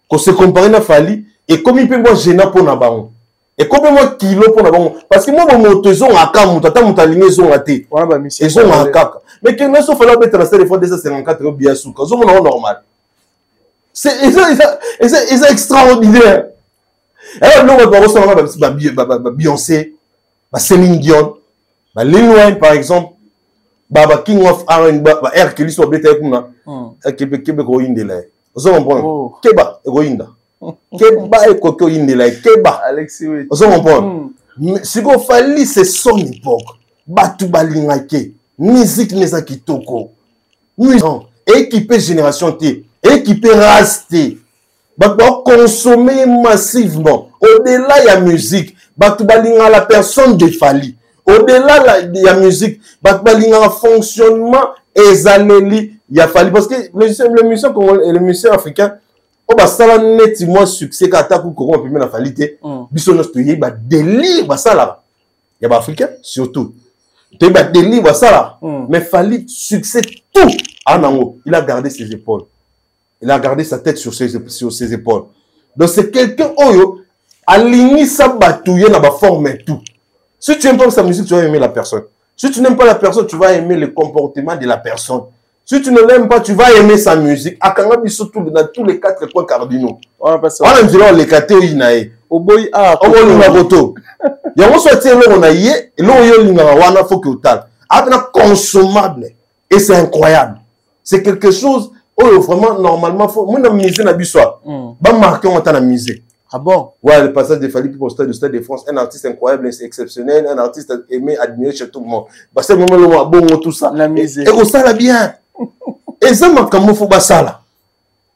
Qu'on se compare à Fali, et comme il peut moi gêner pour Nabango. Et comme moi kilo pour Nabango. Parce que moi, mon moto, à Kamu, tata moutalini, ils ont athée. Ils ont un caca. Mais que nous, il faut mettre la série fois 254 bien sous. Ils ont normal. C'est extraordinaire. Alors, nous, on va recevoir Beyoncé, Céline Dion, Lil Wayne, par exemple, King of R&B, R. Kelly, soit bête avec nous, Québec, Rohindela. Vous comprenez? Keba, Rohinda. Keba et Koko Indela. Keba.
Alexis, oui.
Vous comprenez? Si vous fallait, c'est son époque. Batu balingake. Musique n'est kitoko. Musique. Équipé génération T. Équipé race T. Consommer massivement. Au-delà de la musique, la personne de Fali. Au-delà de la musique, le fonctionnement et il a fallu parce que les musiciens africains, ça a nettement succès quand on a pu la qualité. Il y a des livres, ça il y a des Africains surtout. Il y a des livres, ça mais Fali succès tout. Il a gardé ses épaules. Il a gardé sa tête sur ses épaules. Donc c'est quelqu'un qui a aligné sa batouille dans la forme et tout. Si tu n'aimes pas sa musique, tu vas aimer la personne. Si tu n'aimes pas la personne, tu vas aimer le comportement de la personne. Si tu ne l'aimes pas, tu vas aimer sa musique. À Kangabi, surtout dans tous les 4 coins cardinaux. On a dit les 4 inae. Oboy a. Oboy na goto. Il y a un soit là on a yé et là on a wana faut que tal. Après consommable et c'est incroyable. C'est quelque chose où vraiment normalement faut moi na miser na biso. Ba marquer on t'a na miser.
Ah bon?
Ouais, le passage de Fali pour le Stade de France, un artiste incroyable, exceptionnel, un artiste aimé, admiré chez tout le monde. Parce que c'est le moment bon tout ça.
La misère.
Et ça là bien. Et ça m'a comme faut pas ça là.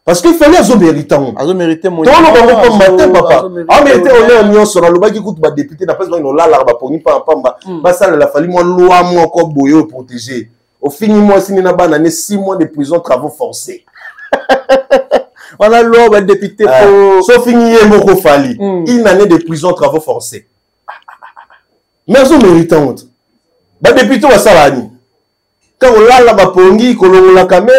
Parce qu'il fallait azo méritant.
Azo mérité mon.
Toi on va pas matin papa. Ah mais était on est en union sur la loi qui coûte ba député n'a pas besoin là là pour ni pas pamba. Ba ça la Fali moi loi moi encore boyo protéger. Au fini moi si na ba na 6 mois de prison travaux forcés.
On a l'homme député pour.
Sauf qu'il y a beaucoup Fali. Une année de prison, travaux forcés. Mais ils ont mérité honte. Les députés, ça va aller. Quand on l'a là, pongi, quand on l'a camé,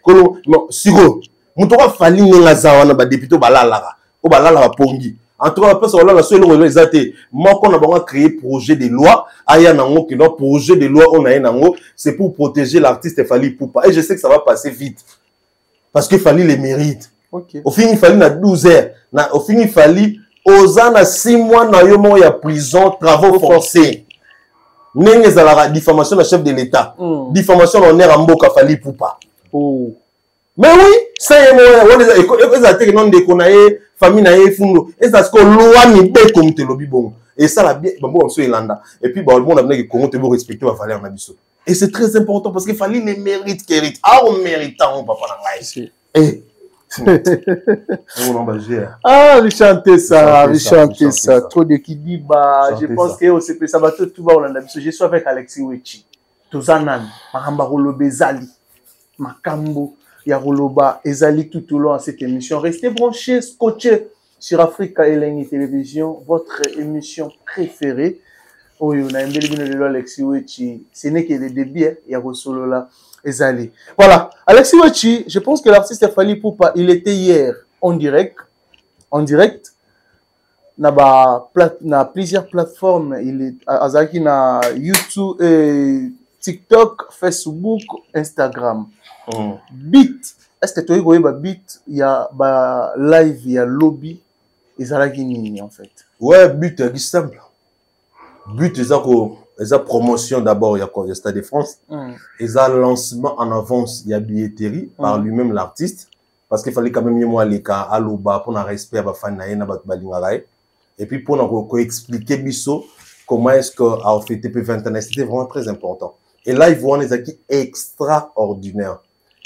non, sigo. Moutoura Fali n'est pas ça, on a des députés, on va là, on va là, pongi. En tout cas, après, on a la seule raison, exacte. Moi, quand on a créé projet de loi, projet de loi, on a un c'est pour protéger l'artiste Fali Poupa. Et je sais que ça va passer vite. Parce que Fali les mérite.
Okay.
Au fin, il fallait na 12 heures. Au fin, il fallait aux ans 6 mois na yomo ya prison, travaux forcés. N'est la diffamation de chef de l'État. Diffamation d'honneur en Mboka Fali Poupa.
Oh.
Mais oui, ça y est, famille na fundo. Et ça, c'est que loi ni bé comme te lobi bon. Et ça, la bien, bon, on se landa. Et puis, bon, on a que Congo te veut respecter la valeur na biso. Et c'est très important parce qu'il fallait les mérites qui héritent. Ah, on mérite, on papa na ngai. Et
ah, il chantait ça, trop d'équilibre. Je pense que ça va tout va au je suis avec Alexis Wechi. Tozanan, Mahamba Rolobe Ezali, Makambo, Yaroloba, Ezali tout au long de cette émission. Restez branchés, scotchés sur Africa Elengi Télévision, votre émission préférée. Oh, on a un bel de Alexis Wechi. Ce n'est que le début, Yarosolola. Ezali. Voilà, Alexis Wechi, je pense que l'artiste Fali Poupa, il était hier en direct. Na plusieurs plateformes, il est Azaki na YouTube, TikTok, Facebook, Instagram. Beat, est-ce que tu as vu Beat, il y a live, il y a lobby, Ezalaki nini en fait.
Ouais, Beat est simple. Beat ils ont promotion d'abord, il y a le Stade de France. Ils ont lancement en avance, il y a billetterie par lui-même l'artiste. Parce qu'il fallait quand même moi les cas à l'oba pour un respect à la fan et puis pour nous expliquer biso comment est-ce que à fait TP21 c'était vraiment très important. Et là ils voient des acquis extraordinaires.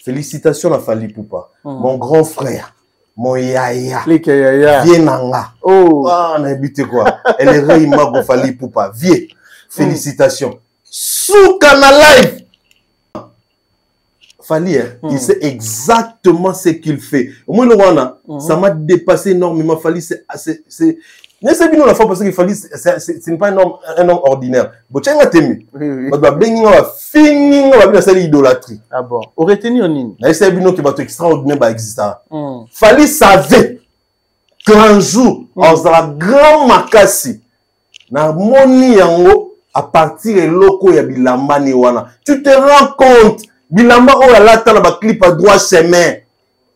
Félicitations à Fali Poupa, mon grand frère, mon yaya. Vienanga. Oh, on a habité quoi? Elle est réellement pour Fali Poupa. Vieux. Félicitations. Sous Canal Live. Fali, il sait exactement ce qu'il fait. Au moins, ça m'a dépassé énormément. Fali, Mais c'est bien la fois parce qu'il fallait, c'est pas un homme ordinaire. Bochenga temi.
Oui.
Bah bengi va fini va bien c'est l'idolâtrie.
Ah bon. Au retenir nini.
Mais c'est bien qui va être extraordinaire va exister. Fallait savait qu'un jour on sera grand makasi na moni yango à partir de loko ya bilamba ni wana. Tu te rends compte bilamba o la ta na ba clip à droit chemin.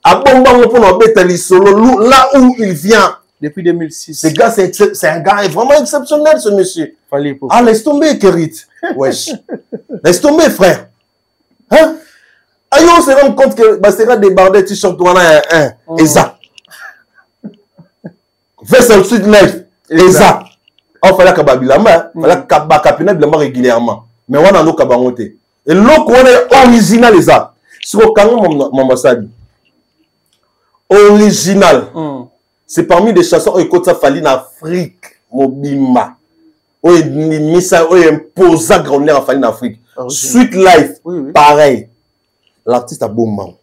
A bomba pour na beta li solo là où il vient.
Depuis 2006.
Ce gars, c'est un gars vraiment exceptionnel, ce monsieur.
Fallait pour.
Ah, laisse tomber, Kérit. Wesh. Laisse tomber, frère. Hein? Aïe, on se rend compte que Bastera débardait t-shirt, on a un. Et ça. Fais ça ensuite live. Et ça. On fallait que Babilama, il fallait que Kapina Bilama régulièrement. Mais on a un kabangote. Et l'autre, on est original, les ça. C'est au Kango, mon ambassade. Original. C'est parmi des chansons où il fallait en Afrique, Mobima. Où il imposa grandeur en Afrique. Sweet Life, pareil. L'artiste a bon man.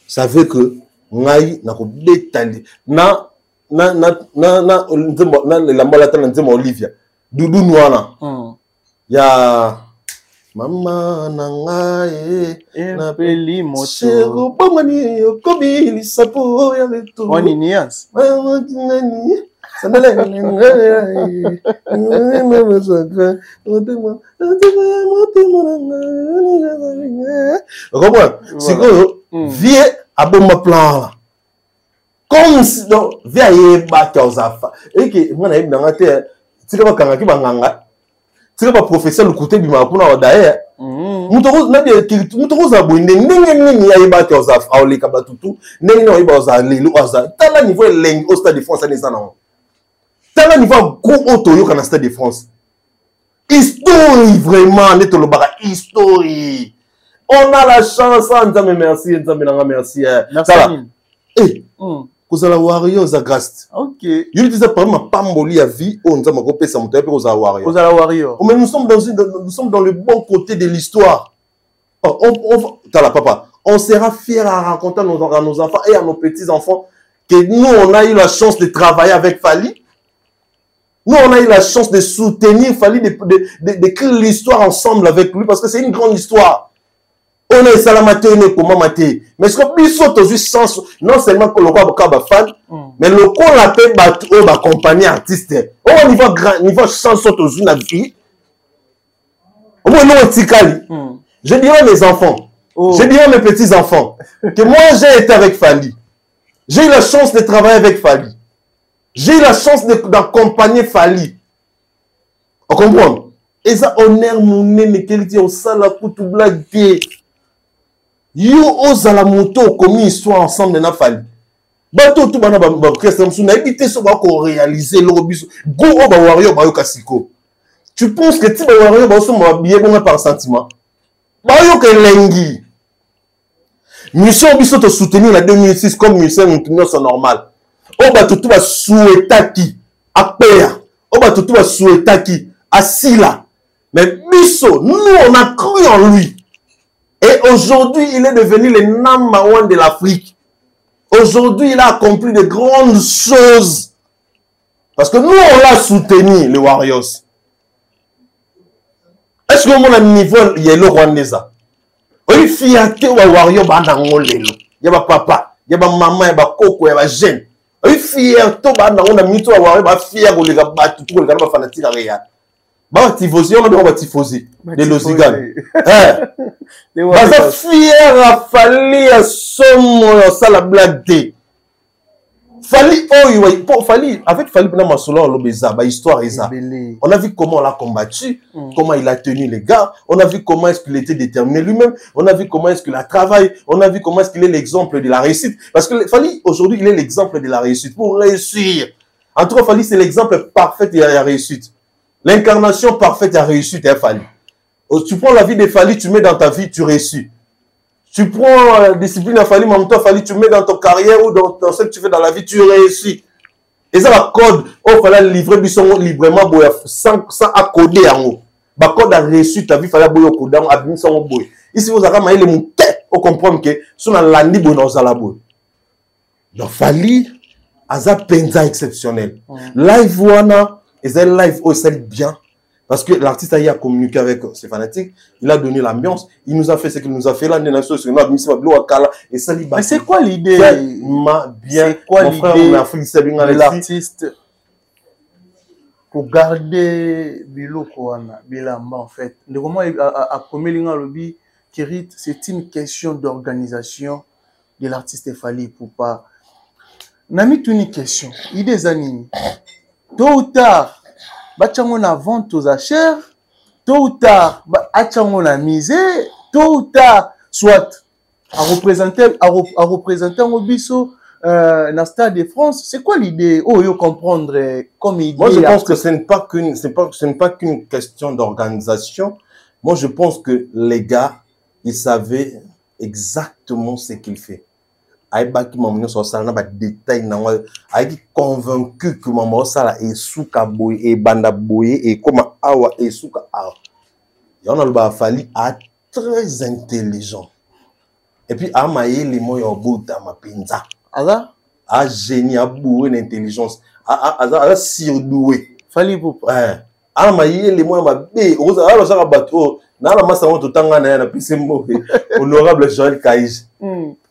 Ça veut que ngai na ko détaillé na la malata na nzema Olivia. Doudou Noana. Ya Mama nangae
na peli moto.
Chego pamani okobi lisapo ya leto.
Wani nias.
Vie à bon plan. Comme si donc vie ba kaozafa. Et que moi na yebanga te tika ba kanga ki banganga. C'est pas professeur le côté du Maroc na d'ailleurs muto na de muto za boinde ndenge ya yeba ka za awle ka batutu ndenge na yeba za lelo za tala niveau leng au Stade de France na ça non tala niveau go otoyo kana Stade de France histoire vraiment neto lo baka histoire on a la chance nzambe merci nzambe nanga merci tala kozala warrior za gast.
OK.
Il disait par ma pamboli à vie on nzamba ko pesa muto pe kozala warrior.
Kozala warrior.
Mais nous sommes dans le bon côté de l'histoire. Tala papa, on sera fiers à raconter à nos enfants et à nos petits-enfants que nous on a eu la chance de travailler avec Fally. Nous on a eu la chance de soutenir Fally, d'écrire l'histoire ensemble avec lui parce que c'est une grande histoire. On est salamaté, on est comment maté. Mais ce qu'on peut sauter sens, non seulement que le roi Bokaba fan, mais le qu'on l'appelle ma compagnie artiste. Au niveau sens sauter aux la vie. Au moins, nous, Tikali. Je dirais mes enfants, je dirais mes petits-enfants, que moi, j'ai été avec Fally. J'ai eu la chance de travailler avec Fally. J'ai eu la chance d'accompagner Fally. On comprend? Et ça, on est mon mais quel dit au sala pour tout blague. Yo osa la moto comme histoire ensemble de na Fally. Bato tout bana ba orchestre msuna éviter so ba ko réaliser le biso. Go o ba warrior ba yo kasiko. Tu penses que ti ba warrior ba so ma billet bon par sentiment. Ba yo ke lengi. Mission biso te soutenir la 2006 comme mission c'est normal. O ba tout ba souhaitaki a père. O ba tout ba souhaitaki a sila. Mais biso nous on a cru en lui. Et aujourd'hui, il est devenu le number one de l'Afrique. Aujourd'hui, il a accompli de grandes choses. Parce que nous, on l'a soutenu, les Warriors. Est-ce que mon niveau, il y a le Rwandesa? Oui, fierté aux Warriors, il y a papa, il y a maman, il y a coco, il y a jeune. Oui, fierté, on a mis tout à Warriors, fier, on a tout le monde fanatique à rien. Bah, tifosi, on a dit tifosi. De l'Ozigan. Bah, fier à Fally à son ça la blague. Fally, oh, Fally, avec Fally, histoire et ça. On a vu comment on l'a combattu, comment il a tenu les gars, on a vu comment est-ce qu'il était déterminé lui-même, on a vu comment est-ce qu'il a travaillé, on a vu comment est-ce qu'il est l'exemple de la réussite. Parce que Fally, aujourd'hui, il est l'exemple de la réussite. Pour réussir. En tout cas, Fally, c'est l'exemple parfait de la réussite. L'incarnation parfaite et réussite est Fally. Tu prends la vie de Fally, tu mets dans ta vie, tu réussis. Tu prends la discipline à Fally, mais en même temps, Fally, tu mets dans ton carrière ou dans ce que tu fais dans la vie, tu réussis. Et ça, la code, il fallait livrer librement sans accoder en haut. Le code a réussi ta vie, il fallait boire au code, abîmer son boy. Ici, vous avez les montées, on comprend que si on a l'andi, on a la boy. Donc, Fally, aza penza exceptionnel. Live wana, et un live où c'est bien. Parce que l'artiste a communiqué avec ses fanatiques, il a donné l'ambiance, il nous a fait ce qu'il nous a fait là, et ça
mais c'est quoi l'idée?
C'est
quoi l'idée de l'artiste pour garder biloko wana bilamba en fait? De comment a Komelinga Lobi Kirit, c'est une question d'organisation de l'artiste Fally Ipupa. Nami une question, idée zanini. Tôt ou tard, bachango na vente aux achères, tôt ou tard, bachango na misé, tôt ou tard, soit à représenter un biso dans le Stade de France. C'est quoi l'idée? Oh, yo comprendre comme idée.
Moi, je pense que ce n'est pas qu'une question d'organisation. Moi, je pense que les gars, ils savaient exactement ce qu'ils font. Aïbaki maman sur ça, n'a pas de détails. Aïki convaincu que maman ça est souka boy et banda boy et comme awa et souka awa. Et on a le bas Fally à très intelligent. Et puis à maïe les mots au bout de ma pinza.
Alors?
À génie, à bourrer l'intelligence, à surdoué.
Fally Ipupa.
Ouais. À maïe les mots à ma bé. Alors ça va bateau. N'a la masse avant tout temps na pisse honorable Joël Kaïj.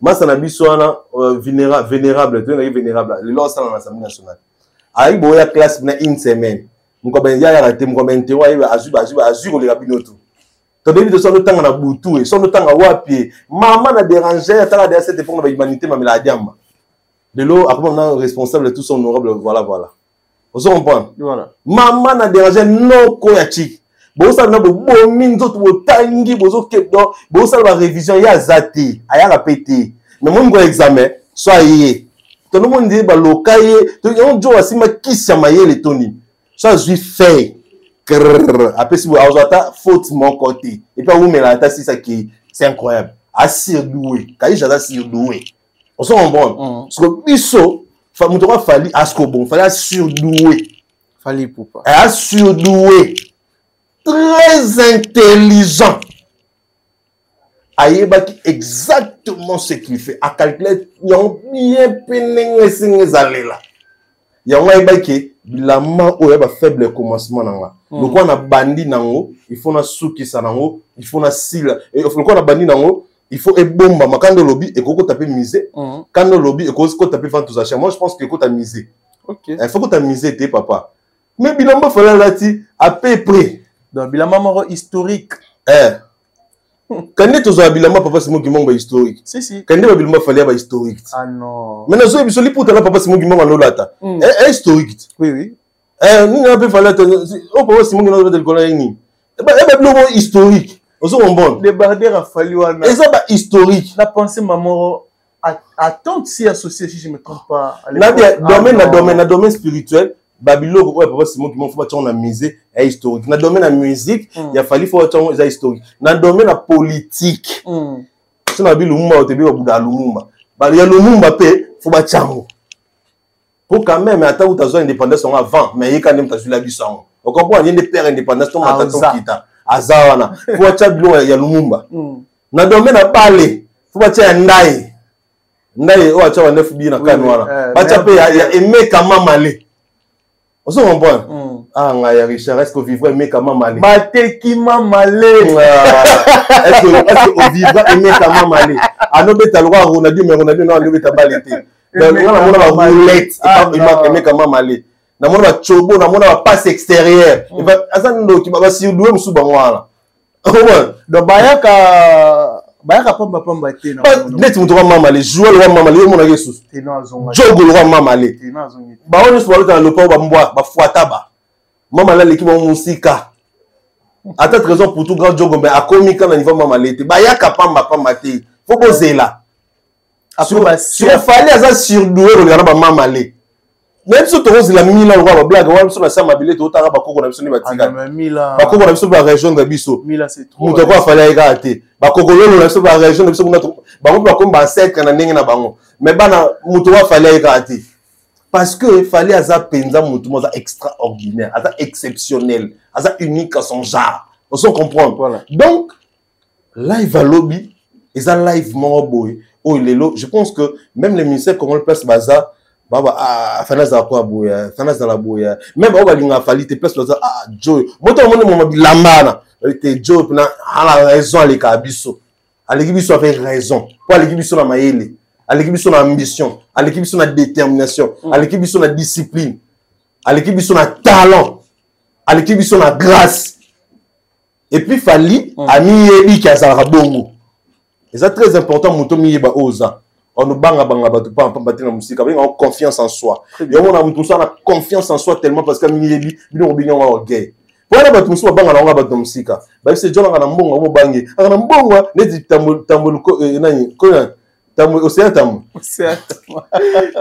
Masse na biswana vénérable, tu es vénérable. Le lors ça dans l'Assemblée nationale. Aïe boya classe na une semaine. Mko ben ya raté mko ben tewa azur le rabino tout. Ton début de son temps na boutou et son temps à wapi. Maman na dérangé à travers de cette époque de l'humanité ma la diamba. De l'eau après on a responsable de tout son honorable voilà. Vous comprenez?
Voilà.
Maman na dérangé no koyachi. Bon ça na bo minzo to tangi bozo kedo bon ça la révision ya zati aya la pété mais mon go examen soit yé tout le monde dit ba lokaye to on jo asima kissa maye le toni ça je fait après si vous azata faute mon côté et puis vous melata si ça qui c'est incroyable assir doué kai jada assir doué on se comprend parce que biso fa mutoka Fally asko bon Fally assir doué
Fally Ipupa
assir doué très intelligent. Aïebaki exactement ce qu'il fait. À calculer, il y a bien pénétré ces allées-là. Il y a un aïebaki, la main où il y a faible commencement. Donc on a bandi nango, il faut na souki sa nango, il faut na sila. Et il faut qu'on a bandi nango, il faut ebomba. Ma quand le lobby et qu'on tape misé, quand le lobby et qu'on tape fantousachia. Moi je pense que qu'on t'a misé.
Ok.
Il faut qu'on t'a misé tes papa. Mais bilamba fallait là à peu près.
Donc, bilamba historique.
Quand tu as bilamba papa c'est moi qui m'envoie historique.
Si.
Quand tu as bilamba fallait ba historique.
Ah non.
Mais nous sommes pour là papa c'est moi qui m'envoie lolata. Historique.
Oui.
Nous n'a pas fallu oh papa c'est moi qui m'envoie de colonie. Bilamba historique. On se comprend.
Les barrières a fallu
et ça ba historique.
La pensée maman attends si associé si je me trompe pas.
Domaine spirituel. Babylone, ouais, papa, c'est moi qui m'en faut pas misé, est historique. Dans le domaine de la musique, il a fallu faire un historique. Dans le domaine de la politique, si on a vu Lumumba, on a vu Lumumba. Il y a Lumumba, il faut pas tchango. Pour quand même, attends, tu as besoin d'indépendance avant, mais il y a quand même la vie sans. On comprend, il y a des pères indépendants, on a tant kita. Azawana. Il faut pas tchango, il y a Lumumba. Dans le domaine de la parler, il faut pas tchango Ndaye. Ndaye, oh, tu as 9 billes dans le canard. Il y a aimé comment malé. On se comprend. Ah, Richard, est-ce que vivre aimer comment malé?
Matekima malé.
Est-ce que vivre aimer comment malé? Ah non, mais tu as le droit, on a dit, mais on a dit, non, on a dit, balité. Donc, on a roulette, aimer comment malé. On a chobo, on a passe extérieure. Et bien, Azan, qui va si doué, moussou, banwana.
Donc, Bayaka pamba tena.
Net mutoka mama le jouer le mama le mona yesu. Jogo le mama le. Ba on se dans le pont ba mbwa ba fuata ba. Mama la l'équipe ba musika. À cette raison pour tout grand jogo mais a komi quand niveau mama le. Bayaka pamba te. Faut poser là. Sur Fally aza surdoué le ba mama le. Même si tu as la mila roi blague wa biso na sama billet to tanga ba koko na biso ni batika. Ba koko na biso ba région de biso.
Mila c'est trop.
Muto kwa Fally aika te. Ba koko lolo na biso ba région de biso kuna to. Ba ko ba ko ba sec na ndenge na bango. Mais bana muto wa Fally aika te. Parce que Fally aza penza muto moza extraordinaire, aza exceptionnel, aza unique à son genre. On s'en comprend. Voilà. Donc live à lobby, et ça live mon boy. Oh il est là. Je pense que même les ministères comment le place baza Baba Fanas za kwa boya, Fanas za la boya. Même ba linga Fally te place là Joe. Moto mo mo bilambana. Te Joe na ala raison les kabiso. Aleki biso avec raison. Pour aleki biso na mayele. Aleki biso na ambition. Aleki biso na détermination. Aleki biso na discipline. Aleki biso na talent. Aleki biso na grâce. Et puis Fally a mis yebi ki azala bongo. Et c'est très important moto mi yeba oza. On nous banga batu pas en musique, on a confiance en soi. Et on a confiance en soi tellement parce que mi yebi bino obignon wa orgueil. Pour la batu musu banga na batu musique. Ba c'est John na mbongo mo bangi. Na mbongo ne tambol ko nani ko tambol océan tambol.
Océan.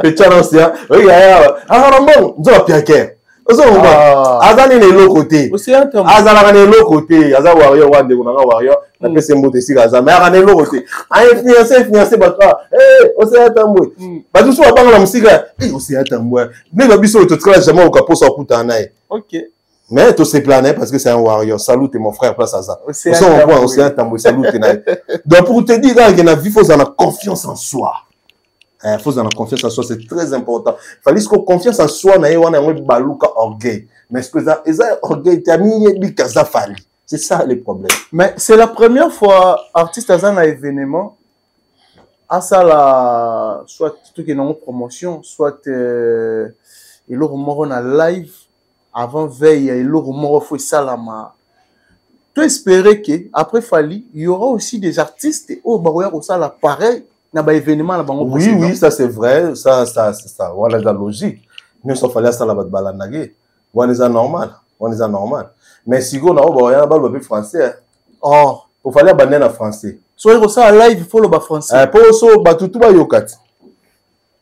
Petit océan. Oui ya. Na mbongo nzo piaker. Azali ne lo côté. Azala ne lo côté. Azala warrior wande ko na warrior. Na pese mbote sika azala. Mais ne lo côté. A influencer batra. Océan tambo. Ba tout so banga la musique. Océan tambo. Ne ba biso to tra jamais au capo sa puta nae.
OK.
Mais tout se plané parce que c'est un warrior. Salut mon frère place à ça. Océan tambo. Salut nae. Donc pour te dire qu'il y a vie faut avoir confiance en soi. Il faut avoir confiance en soi, c'est très important. Il fallait que confiance en soi, on a un balouka orgueil. Mais ce que ça, orgueil, tu as mis Bikaza Fally. C'est ça le problème.
Mais c'est la première fois artiste à un événement, à ça la, soit tout qui est dans promotion, soit il y a live avant veille, il y a ça la ma. Tu espérais que après Fally, il y aura aussi des artistes au Baroya ou ça la pareil.
Oui, oui, ça c'est vrai, ça, on est dans la logique. Nous sommes fallait ça la balanagé. On est normal, Mais si on a un français,
oh,
il fallait abandoner en français.
Soit ça live, il faut le français.
Pour ça, tout va yokat.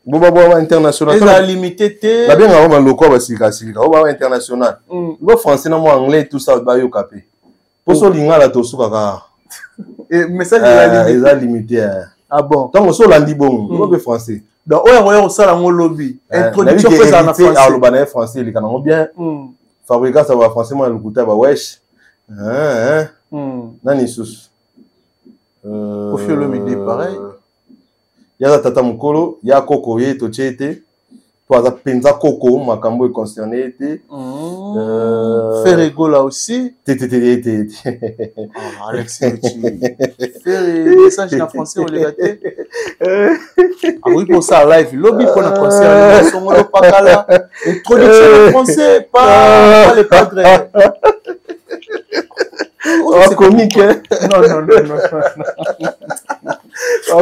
Bon, international.
Ça limité.
La bien on va le quoi, on va international. Le français, non, anglais, tout ça va yokaper. Pour ça, l'ingala to soukaka.
Mais ça,
il est limité.
Ah bon?
Donc, on l'a bon, on va français.
Donc, on ça dans lobby. Introduction fait en français.
Ah, le banais français, les canons bien. Fabrica, ça va français, moi, le goûter, bah, wesh. Nani sous.
Au fur et à mesure, pareil.
Il y a Tata Mukolo, il y a Coco, il y a Tochete. Pour la Penza Coco, ma cambo est concerné.
Ferrego là aussi. Alex, message en français, on l'a gâté. Ah oui, pour ça, live, lobby pour le concert, son mot pas là. Introduction en français, pas les padres.
C'est comique, hein?
Non.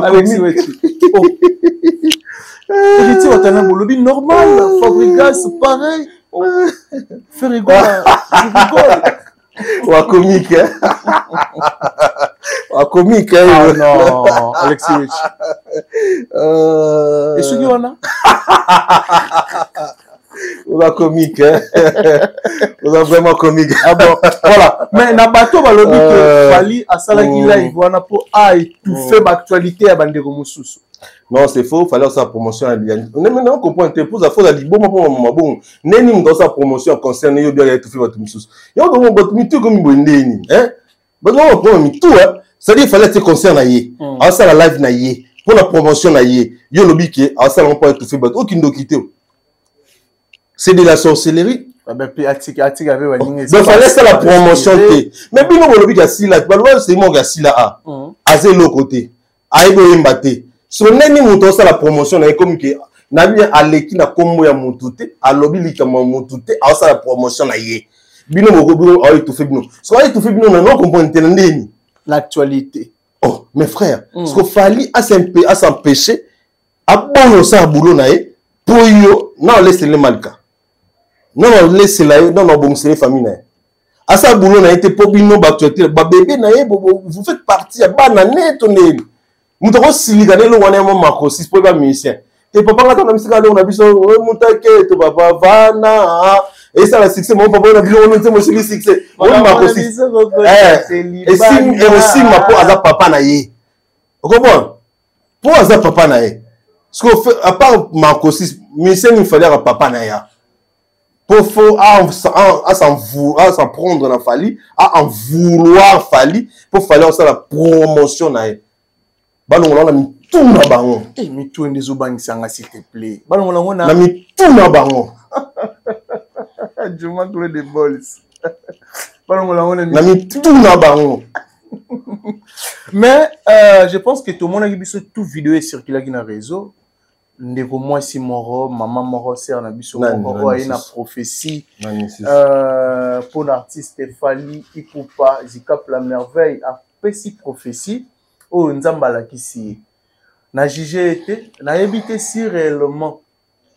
Comique. Tu vois, t'as un lobby normal, Fabregas, pareil. Fais rigoler,
ou à comique, hein? À comique, hein?
Ah non, Alexis Rich. Et ce qu'il y en a?
Ou à comique, hein? Ou à vraiment comique.
Ah bon, voilà. Mais dans le bateau, le lobby que Fally à Salagila, il voit pour étouffer l'actualité à Bandego Moussous.
Non, c'est faux, il fallait sa promotion à l'Ian. Maintenant, on comprend que pour la fois, il bon, bon, n'est dans sa promotion concernant yo bien étouffé votre moussous. Yo donc votre mitou comme une bonne hein? Mais non, on mitou, hein? C'est-à-dire qu'il fallait être concernant yé. Alors ça la live na yé, pour la promotion na yé. Yo lobby qui, alors ça on peut étouffer votre aucune doquité. C'est de la sorcellerie.
Ben puis Atik avait
il fallait ça la promotion té. Mais bino lobby qui a si là, bah c'est moi qui a si là a. Azé l'autre côté. Aïbo yembaté. So neni muto sa la promotion na comme que na bien aleki na kombo ya mutute alobi likama mutute a sa la promotion na ye bino boko bino a étouffé bino so a étouffé bino na non comprendre ndeni
l'actualité.
Oh mes frères parce que Fally à s'empêcher a bon ça boulot na ye pour yo non laisser le malka non laisser la non bon c'est les familles na a sa boulot na été pour bino ba actualité ba bébé na ye vous faites partie ya bana neto neni. Nous avons si les années où on est mon si c'est pas musicien. Et papa quand on a mis ça on a vu ça moutake to papa vana et ça le succès mon papa on a vu on était mon succès. On m'a aussi. Et aussi ma pour azar papa na ye. Vous comprenez? Pour azar papa na ye. Ce qu'on fait à part Marco 6 musicien il fallait à papa na ya. Pour faut à s'en prendre dans Fally, à en vouloir Fally pour fallait ça la promotion na ye. Bah non, on a mituna bango.
Eh, mitu ndezo bangisanga s'il te plaît. Balongo lango
Na mituna bango.
Je m'entoure des bols. Balongo lango
na mituna bango.
Mais je pense que tout le monde a vu toute vidéo est circulée dans le réseau. Ndeko moi si moro, maman moro sert na biso moro a une prophétie pour l'artiste Fally Ipupa Zikap la merveille a petite prophétie oh nzamba la kisi na jugé été na évité si réellement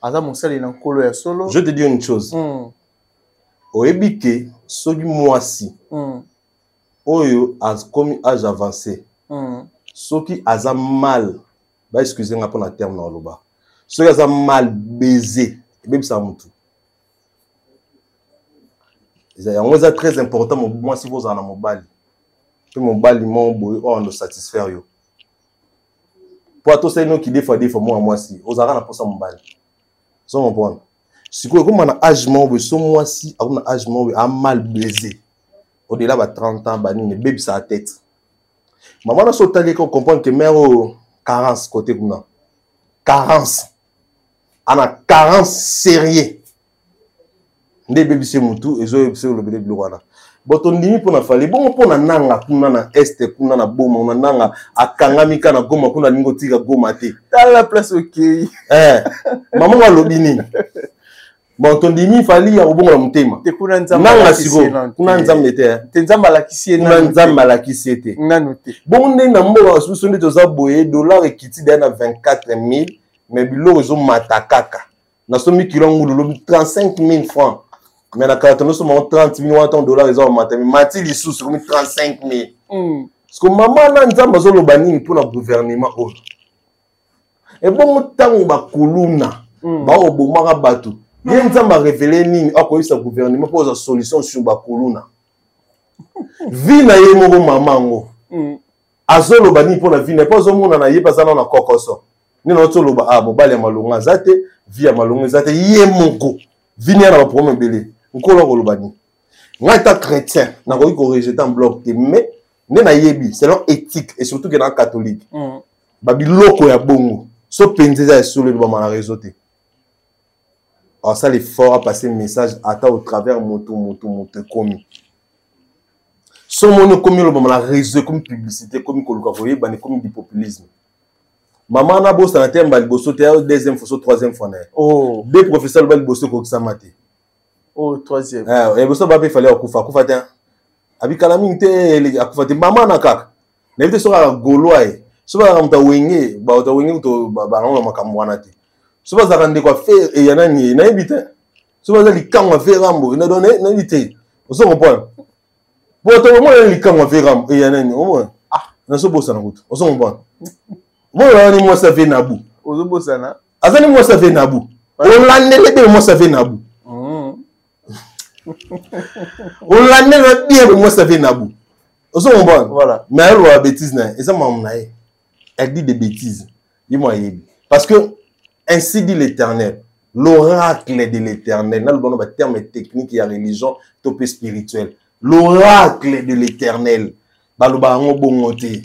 aza mosali na nkolo ya solo.
Je te dis une chose. Au évité soki mwasi oyo as comme âge avancé soki aza mal ba excusez nga pour na terme na loba soki aza mal baisé ebebisa mutu yango eza très important mwasi kozala na mobali pe mobali mo boye o ando satisfaire yo po atosali no ki defa mwa mwasi ozalaka na posa mobali so comprendre sikoyo koma na âge mo boye so mwasi akoma na âge mo boye a mal baisé au-delà de 30 ans, il bébé sa tête. Maman a sauté qu'on comprend que mère carence côté comme ça. Carence. On a carence sérieux. Des bébés c'est mutu et zo c'est le bébé blouana. Bon ton dimi pour na fali bon pour na nanga kuna na est kuna na boma na nanga akangami kana goma kuna ningo tika goma te.
Dans la place OK.
Maman wa lobini. Bon ton dimi fali ya obongo la mutema
te kuna nzamba
nanga siko kuna nzamba te
te nzamba la kisi
kuna nzamba la kisi te
nanu te
bon nde na mboka susu nde toza boye dollar ekiti na 24000 mais bilo rezo matakaka na somi kilongo lo 35000 francs mais na kata no so 30000 dollars rezo matami mati lisusu comme 35000 parce que maman na nzamba zo loba nini pour na gouvernement o et bon tango ba kuluna ba obomaka batu bien nzamba révélé nini akoyisa gouvernement pour la solution sur bakuluna vie na ye moko mamango azoloba nini pour la vie ne pas omona na ye bazana na kokoso ni na toloba ah mobali ya malonga zate vie ya malonga zate ye moko vie na ba problème belé nkolo koloba nini nga ta chrétien na ko rejeter en bloc mais ne na yebi selon éthique et surtout que dans catholique babiloko ya bongo so penza sur le ba na réseau te. Alors ça l'effort à passer le message à au travers moto commis. Son mono commis le moment la réseau comme publicité comme kolukakoye bane comme du populisme. Maman na bossa na terme bali bosso te deuxième fois troisième fois na. Oh, deux professeurs bali bosso ko samate.
Oh, troisième.
Et bosso ba pe fallait akufa te. Abi kalami te akufa te maman na kaka. Na vite so ka goloai. So ba ramta wenge, ba ta wenge to ba na makamwana te. So va zaka ndeko faire et yana ni na ebite so va zali kangwa faire rambo na donné na ebite on se comprend bon to mo li kangwa faire rambo et yana ni au moins ah na so bossa na kutu on se comprend bon là ni moi ça fait nabu
on se bossa na
azani moi ça fait nabu on landele be moi ça fait nabu on landele bien moi ça fait nabu on se comprend voilà mais elle a bêtise na et ça maman na elle dit des bêtises il moi parce que ainsi dit l'Éternel, l'oracle de l'Éternel. Là, le bon terme technique et la religion, topé spirituel. L'oracle de l'Éternel. Baloba ngo bongote.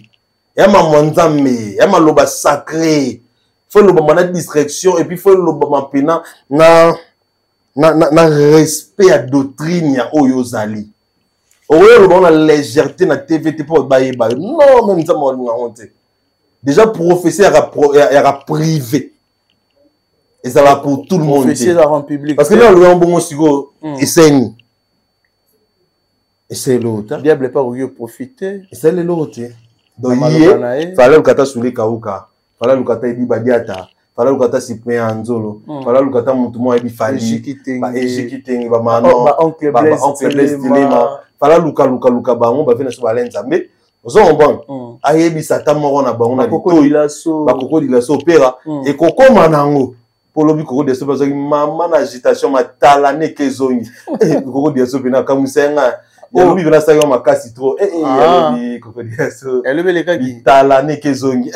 Yama monzame, yama loba sacré. Faut le bon distraction et puis faut le bon pena na respect à doctrine ya oyozali. Oyo le bon la légèreté na TVT pour bailler ba. Non, même ça moi na honte. Déjà professeur à privé. Et ça va pour tout le monde.
En public.
Parce que là, le bon sigo, et c'est l'autre.
Le diable n'est pas où il profiter.
Et c'est l'autre. Donc, il fallait le kata sous les kaouka. Fallait le kata ibi badiata. Fallait le kata sipé anzolo. Fallait le kata moutouma ibi fali. Ejikitengi, ba manon. Ba oncle bless dilema. Fallait luka bango, ba vena sou balenza. Mais, vous en bon. Ayebi satan moro na bango na
koko dilaso.
Ba koko dilaso opéra. Et koko manango. Pour le koko dilaso parce que maman agitation ma talane kezongi. Koko dilaso pena kamusenga. Oh, il vient ça makasi trop. Yalobi koko dilaso.
Elle le kaki.
Talane kezongi.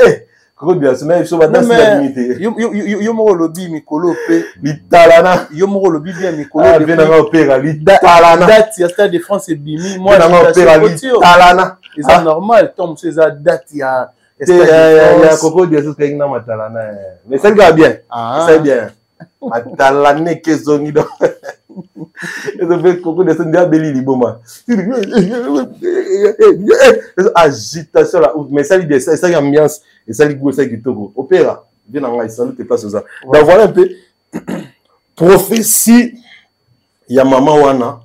Koko dilaso na so ba dans la limite.
Yo moko lobi mikolo pe.
Litalana.
Yo moko lobi bien mikolo.
Ah, bien na opéra litalana.
Date ya Stade de France et Bimi.
Moi na opéra litalana.
C'est normal. Tom c'est ça date ya
Il y a Coco Diazou qui est dans Matalana. Mais ça va bien. C'est bien. Matalana qui est zone. Et ça fait Coco Diazou qui est beli liboma. Agitation là. Mais ça dit ça y ambiance et ça dit goût ça qui togo. Opéra. Viens en salut tes places aux ça. Donc voilà un peu prophétie. Il y a maman wana.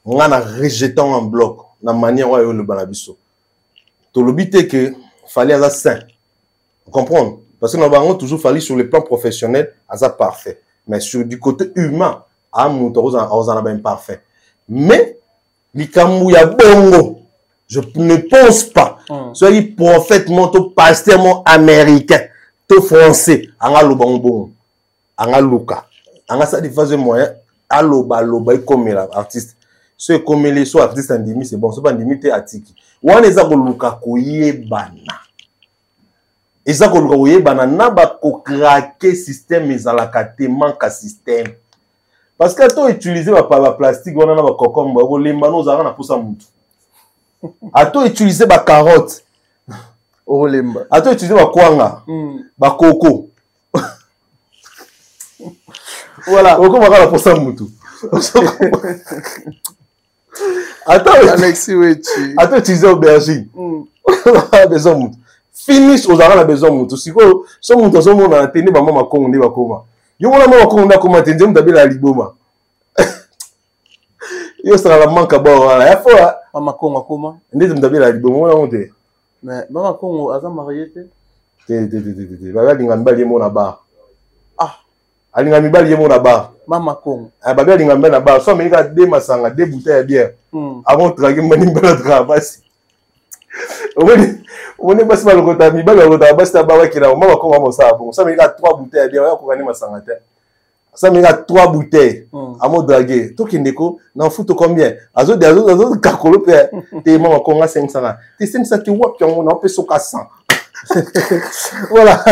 On a rejeté en bloc. La manière où le balabiso. Tout le but est que fallait être sain. Vous comprenez? Parce que nous avons toujours fallu sur le plan professionnel, à parfait. Mais sur du côté humain, à mon tour, on a bien parfait. Mais, l'Ikamouya bongo, je ne pense pas. Soyez prophète, mon pasteur, mon américain, tout français, en a le bonbon, en a luka, en a ça des phases moyens, à l'oba, comme l'artiste. Ceux comme les soit artistes en demi, c'est bon, c'est pas en demi, t'es atiki. Ou on est à luka koye bana. Et ça, qu'on a bana n'a pas craquer système, mais à la carte manque système. Parce que toi utiliser ma plastique, on a un cocombe, on les manos à pour ça moutou. À toi utiliser ma carotte, à toi utiliser ma kwanga, ma coco. Voilà. On va pour ça moutou. Attends,
Alexis Wechi.
Attends, utiliser aubergine. Besoin moutou. Finish aux arabes besoin moutou. Si quoi, son moutou, son moutou, on a tenu maman ma congo, ma coma. Yo mona mama konda ko matenze mdabe la liboma. Yo sera la manka ba wala. Ya fois
Mama Kongo akoma.
Ndeze mdabe la liboma mona honte.
Mais Mama Kongo aza marié te.
Baba linga mbali mo na ba.
Ah,
alinga mibali ye mo na ba.
Mama Kongo.
Ah baba linga mbali na ba. So me ka de masanga de bouteille ya bière. Avant traquer mani mbala travasi. On est passé par le côté, il va le côté, basta baba qui là, maman comment ça bon, ça me a 3 bouteilles bien, on va ma sangate. Ça me a 3 bouteilles. À mon draguer. Tout qui ndeko, n'en fout combien? Azo kakolo pe, te maman comment 500 là. Te 500 tu vois puis on peut so 400.
Voilà.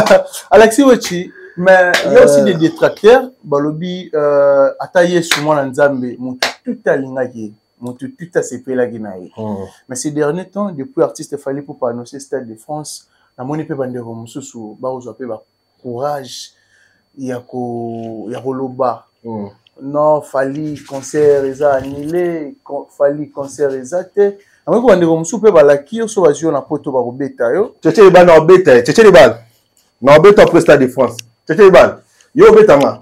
Alexis Wechi, mais il y a aussi des détracteurs, balobi ataye souvent na Nzambe, mutu tout alingaki. Tout à ces pays-là. Mais ces derniers temps, depuis artiste fallait pour annoncer Stade de France, la monnaie peut vendre comme sous courage, il y a Roloba. Non, fallait concert et ça annulé, fallait concert et ça te. Après qu'on vende comme sous peut la qui sur la zone à poto ba beta yo.
Tchétché les balles na beta, tchétché les balles. Na beta après Stade de France. Tchétché les balles. Yo beta nga.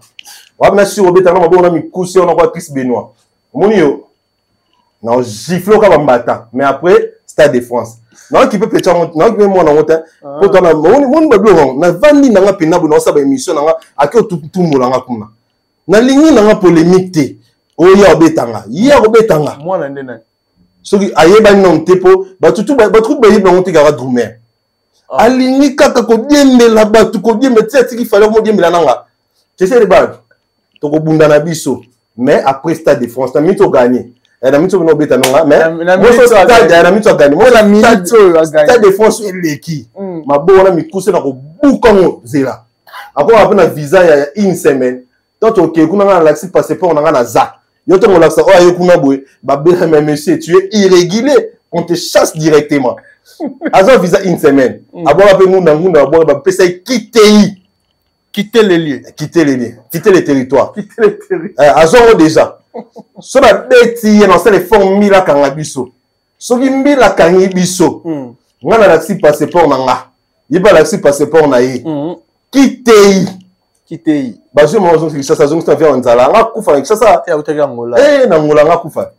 Wa na sur beta na bon na mi cousi on a Chris Benoît. Moni yo. Non, gifle au Kabambata. Mais après, Stade de France. Non, qui peut péter, non, qui peut moi, non, pour ton amour, mon babylon, n'a vandi n'a pas pénable dans sa émission, n'a pas que tout le monde n'a pas. N'a ligne n'a pas polémique. Oh, ya obetanga. Ya obetanga.
Moi, n'a pas.
Ce qui a yé ban non tepo, bah tout bayi non te gara drumer. Aligni kaka ko diembe la ba tu ko diembe tsia tiki fallait mo diembe la nanga. Tu sais les balles. To ko bunda na biso. Mais après Stade de France, t'as mis to gagner. Elle a mis tout le monde mais Stade de France est l'équipe. Ma bonne amie couche dans le boucan zéla. Après on a pris un visa il y a une semaine. Donc ok, on a l'accès passeport, on a un za. Yo te mon l'accès, oh yo kuna boy, bah mais monsieur, tu es irrégulier, on te chasse directement. Azo visa une semaine. Après on a pris nous dans nous d'abord, bah pesa quitter les lieux, quitter les territoires. Azo déjà. So na beti na se le forme mila kanga biso. So ki mbila kangi biso. Ngana la si passeport na nga. Yiba la si passeport na yi. Kitei. Bazo mo zo ki sasa zo sta via nzala. Nga kufa ki sasa
ya utaka ngola.
Na ngola nga kufa.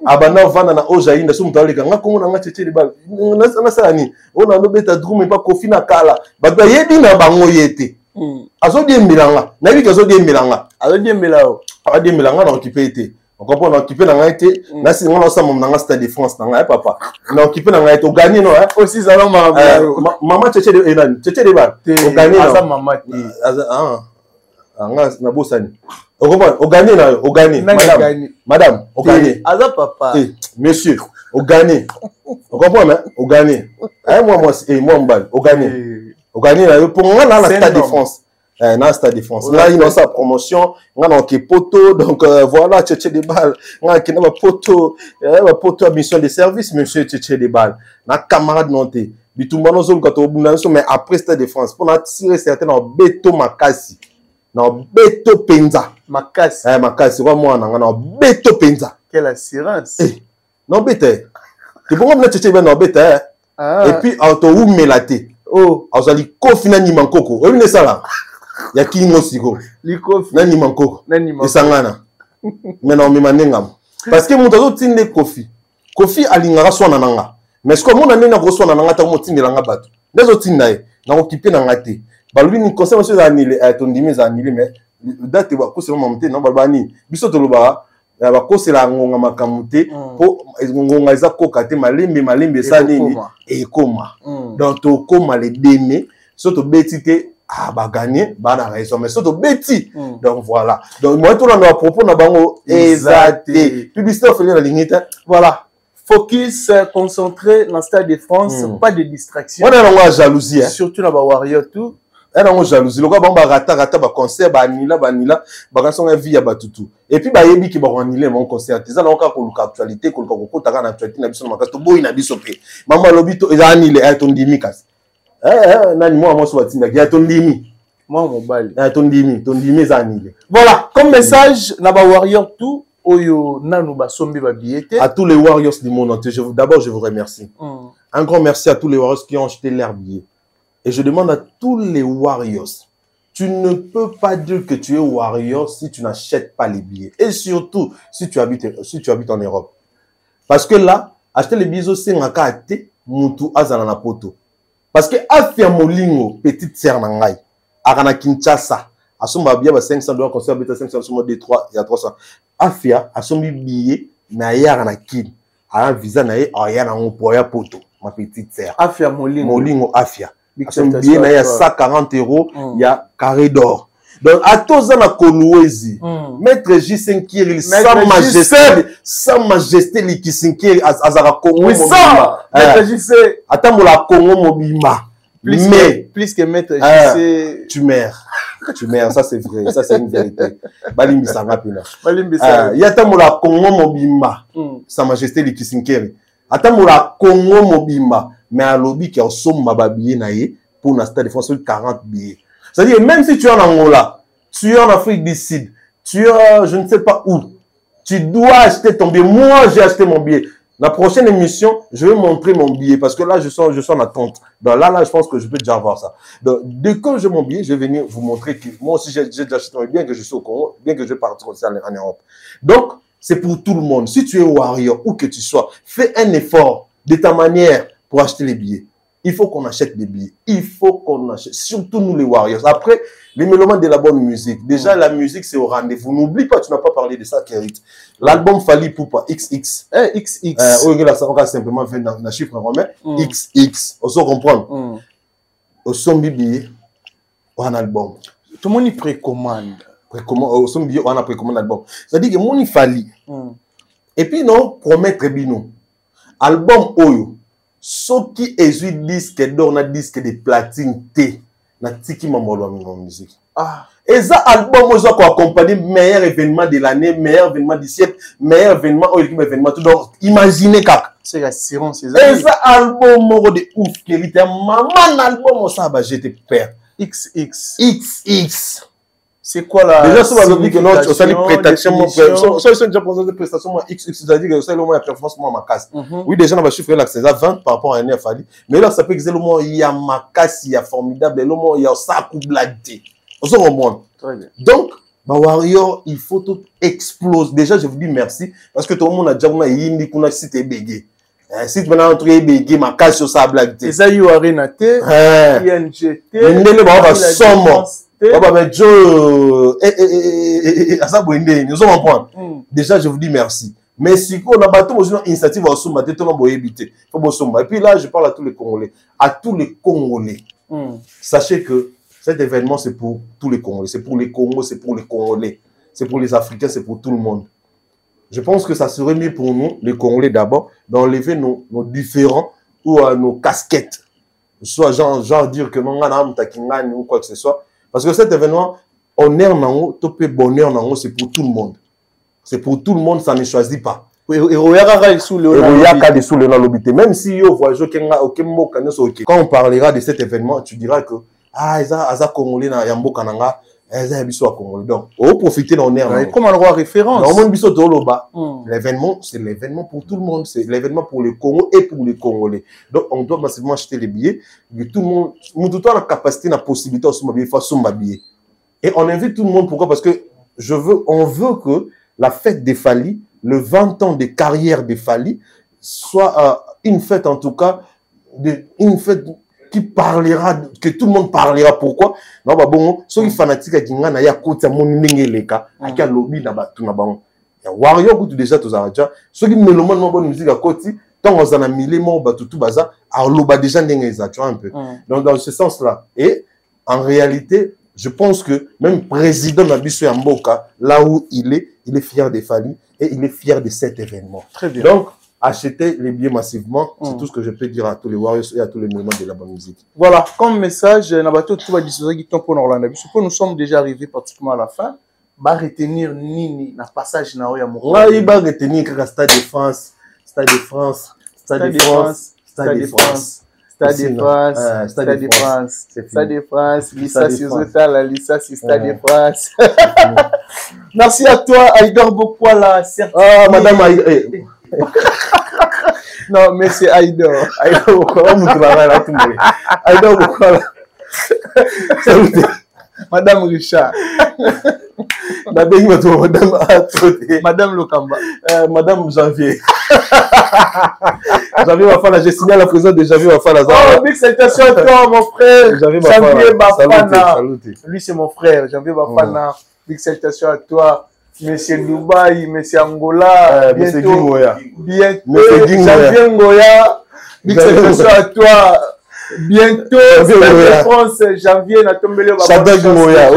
Abana vana na oja inda so mutawalika nga kongo na nga cheche libal. Na sala ni. Ona no beta drum pa kofi na kala. Ba yebi na bango yete. Azo di mbilanga. Na bi kazo di mbilanga.
Azo di mbilao.
A dit mais là on a occupé été on comprend on a occupé dans été là c'est on ensemble dans Stade de France dans papa on a occupé dans été au gagné non
aussi ça
maman tchétché de balles au gagné
ça maman
na bosani on comprend au gagné madame au gagné
aza papa
monsieur au gagné on comprend mais au gagné moi mbal au gagné là pour moi là la Stade de France. Dans le Stade de France. Là, il y a sa promotion. On a un poteau. Donc, voilà, tchétché des balles. On a un poteau. Mission de service, monsieur tchétché des balles. Na camarade non te. bitumba no zo kato bundanso mais après Stade de France pour attirer certains en beto makasi na beto penza
makasi
makasi kwa mwana nga na beto penza
quelle assurance
non bete tu bon na tchétché ben bete et puis auto umelaté
oh
azali kofi na nyima nkoko oyi ne sala ya kingo siko
likofi
na nyima nkoko esangana mais na omema ndengam parce que moto azotinde kofi alingaka swana nanga mais ce que mon année na koswana nanga ta motindela nga bato ndezotinda ye na okipe na nga te balobi ni conseil monsieur annulé tondimi za annulé mais date ba kosela mamte na balbani biso toloba ba kosela ngonga makamute po ngonga eza koka te malembe sa nini e koma donc to koma le deme soto beti te ba gagner ba na raison mais soto beti donc voilà donc moi tout na propos na bango exacté publicité fait la limite voilà.
Focus, concentré dans le Stade de France, pas de distraction.
On a la jalousie.
Surtout dans le Warrior tout.
On a la jalousie. Le gars, on va rata, concert, banila, bagasson un vie à batutu. Et puis, bah, yebi qui va annuler mon concert. C'est ça, on a encore l'actualité, qu'on a encore l'actualité, on a besoin de ma casse. Boy, on a besoin de maman lobito, il a annulé, ton dimi casse. Nani, moi, soit timide, il y a ton dimi.
Moi, mon bal.
Ton dimi est annulé.
Voilà, comme message, dans le Warrior tout. Oyo nanu basombi ba billet.
À tous les Warriors du monde entier, d'abord je vous remercie. Un grand merci à tous les Warriors qui ont acheté leurs billets. Et je demande à tous les Warriors, tu ne peux pas dire que tu es Warrior si tu n'achètes pas les billets. Et surtout si tu habites en Europe. Parce que là, acheter les billets aussi ngaka ate mutu azana na poto. Parce que afia molingo petite sœur nangai, akana Kinshasa. Asomba bien 500 dollars concert beta 500 asomba 2 3 il y a 300 afia asombi billet na ya na kin a visa na ye aya na ngopoya poto ma petite sœur
afia molingo
afia asombi billet na ya 140 euros il y a carré d'or donc à tous na Kolwezi maître J5 Kiri sa majesté likisinki azaka Congo
oui ça maître J5
atambola Congo mobimba
plus que maître J5
tu meurs, ça c'est vrai, ça c'est une vérité. Balimbi sanga pina. Yatamola Congo mobimba. Sa majesté Likisinkeri. Atamola Congo mobimba. Mais à lobby qui a somma babier naïe pour la Stade de France 40 billets. C'est-à-dire même si tu es en Angola, tu es en Afrique du Sud, tu es je ne sais pas où, tu dois acheter ton billet. Moi j'ai acheté mon billet. La prochaine émission, je vais montrer mon billet parce que là, je suis en attente. Donc là, je pense que je peux déjà voir ça. Donc, dès que j'ai mon billet, je vais venir vous montrer que moi aussi, j'ai déjà acheté mon billet, bien que je suis au Congo, bien que je parte aussi en Europe. Donc, c'est pour tout le monde. Si tu es Warrior, où que tu sois, fais un effort de ta manière pour acheter les billets. Il faut qu'on achète des billets. Il faut qu'on achète, surtout nous les Warriors. Après, les mélomanes de la bonne musique. Déjà, la musique, c'est au rendez-vous. N'oublie pas, tu n'as pas parlé de ça, Kérit. L'album Fali Poupa, XX.
XX.
On va simplement faire un chiffre romain. XX. On se comprendre. Au son billet, on a un album.
Tout le monde y précommande.
Au son billet, on a précommande l'album. C'est-à-dire que mon Fali. Et puis, non, promettre bino. Album Oyo. Ceux qui exuit disque d'or, na disque de platine T. Na tiki mamolo en musique. Et ça album aux qui accompagné meilleur événement de l'année, meilleur événement du siècle, meilleur événement tout. Donc imaginez kaka.
C'est l'assurance.
Et ça album de ouf qui était maman album ça bah j'étais père. XX.
C'est quoi la
déjà ça va dire que non ça les prestations ça ils sont déjà posé des prestations XX c'est-à-dire que ça le moins performance moi ma casse. Oui déjà on va chiffrer là c'est ça 20 par rapport à année Fali. Mais là ça peut que le moins il y a ma casse il y a formidable le moins il y a ça coup bladé. On se comprend.
Très bien.
Donc bah Warrior il faut tout explose. Déjà je vous dis merci parce que tout le monde a déjà on a yindi kuna cité bégué. Si tu m'as entré bégué ma casse sur ça blague.
Et ça you arena T INGT.
Ndele ba va somme. Déjà, je vous dis merci. Mais si on a battu une initiative en Souma, et puis là, je parle à tous les Congolais. À tous les Congolais. Sachez que cet événement, c'est pour tous les Congolais. C'est pour les Congos, c'est pour les Congolais. C'est pour les Africains, c'est pour tout le monde. Je pense que ça serait mieux pour nous, les Congolais d'abord, d'enlever nos différents ou nos casquettes. Soit genre dire que non, ou quoi que ce soit. Parce que cet événement, honneur nango, topé bonheur nango, c'est pour tout le monde. C'est pour tout le monde, ça ne choisit pas. Même si yo voyage quand on parlera de cet événement, tu diras que Aza Congolais na Yambo Kananga, Aza Biso Congolais. Donc, on profiter d'en air.
Comme un roi référence.
L'événement, c'est l'événement pour tout le monde. C'est l'événement pour le Congo et pour les Congolais. Donc, on doit massivement acheter les billets. Tout le monde, tout a la capacité, la possibilité de faire billets. Et on invite tout le monde. Pourquoi? Parce que on veut que la fête des Fally, le 20 ans de carrière des Fally, soit une fête en tout cas, une fête qui parlera, que tout le monde parlera. Pourquoi? Non, bah bon, ceux qui fanatiques à Kingana, il y a côté mon ningeleka, il y a lobby là-bas, tout là-bas. Il y a Wario qui déjà tous arrêtés. Ceux qui me le demandent bonne musique à côté, tant on a mis les mots, tout baza, alors l'oba déjà n'engagea, tu vois un peu. Donc dans ce sens-là, et en réalité, je pense que même président Nabiso Yamboka, là où il est fier des Fally et il est fier de cet événement.
Très bien.
Donc, achetez les billets massivement. C'est tout ce que je peux dire à tous les Warriors et à tous les mouvements de la bonne musique.
Voilà, comme message, nous sommes déjà arrivés pratiquement à la fin. Va retenir Nini, na passage na oya moko.
Il va retenir que Stade de France, Stade de France, Stade de France, Stade de France.
Stade de France, Stade de France, Stade de France, Lisa Sizota, la Lisa Stade de France. Merci à toi, Aïdor Bokwala.
Ah, madame Aïdor.
Non, mais c'est Aïdor.
Aïdor Bokwala, Aïdor Bokwala.
Madame Richard. Madame Lokamba.
Madame Janvier. Janvier Wafana, j'ai signé la présence de Janvier Wafana.
Oh, big salutation à toi, mon frère. Janvier Bafana. Lui, c'est mon frère. Janvier Bafana. Big salutation à toi. Monsieur Dubaï, Monsieur Angola.
Monsieur Gingoya.
Bientôt. Janvier Ngoya. Big salutation à toi. Bientôt, France, janvier, na tombele
Shadrach Ngoya.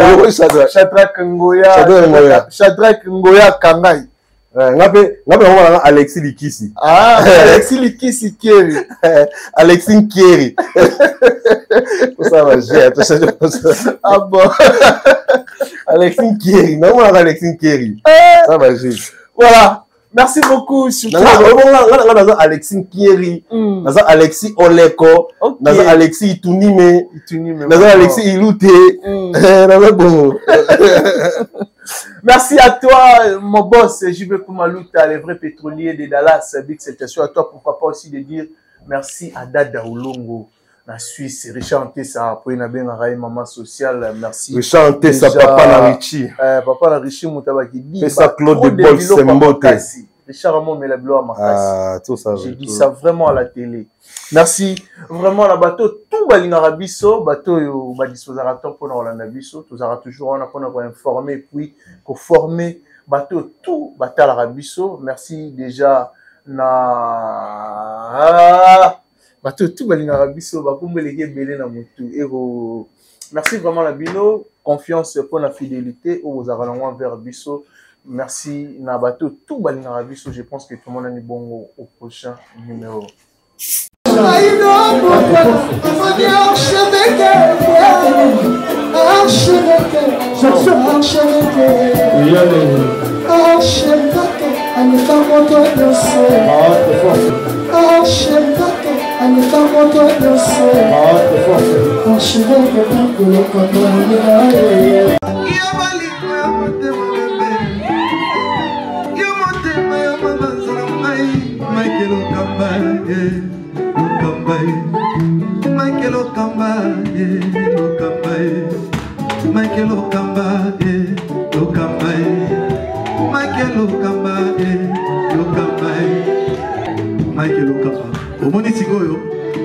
Shadrach Ngoya. Shadrach Ngoya Kangai.
Alexis Likisi.
Ah, Alexis Likisi Keri.
Alexis Keri. Ça va, j'ai.
Ah bon.
Alexis Keri. Non, Alexis Keri. Ça va, j'ai.
Voilà. Merci beaucoup.
Alexis Kieri, Alexis Oleko, Alexis Itunime, Alexis Ilute.
Merci à toi, mon boss, J.B. Kumaluta, les vrais pétroliers de Dallas. Big salutation à toi. Pourquoi pas aussi de dire merci à Dada Oulongo, la Suisse. Richard Ntessa, pour une bien maman sociale. Merci.
Richard Ntessa, papa la Richie.
Papa la Richie, Moutabaki dit.
C'est ça, Claude de Bol, c'est Mbote.
Richard Amon met la blouse à ma
casse.
J'ai dit ça vraiment à la télé. Merci. Vraiment, la bateau, tout va l'Arabiso, bateau, va disposer à temps pour l'Arabiso. Tout ça toujours, on a pour informer, puis pour former, bateau, tout, bateau l'Arabiso. Merci déjà, bateau, tout va l'Arabiso, bateau, merci vraiment la bino, confiance pour la fidélité, aux Aralans vers Bisso. Merci Nabato, tout Balinabiso. Je pense que tout le monde a mis bon au prochain numéro.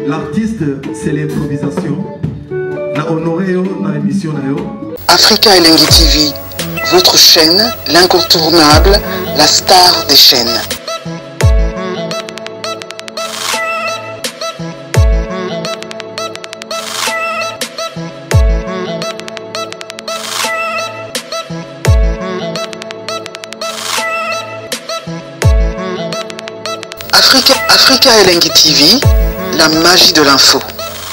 L'artiste, c'est l'improvisation. Na honoré dans l'émission.
Africa Elengi TV, votre chaîne, l'incontournable, la star des chaînes. Africa Elengi TV, la magie de l'info.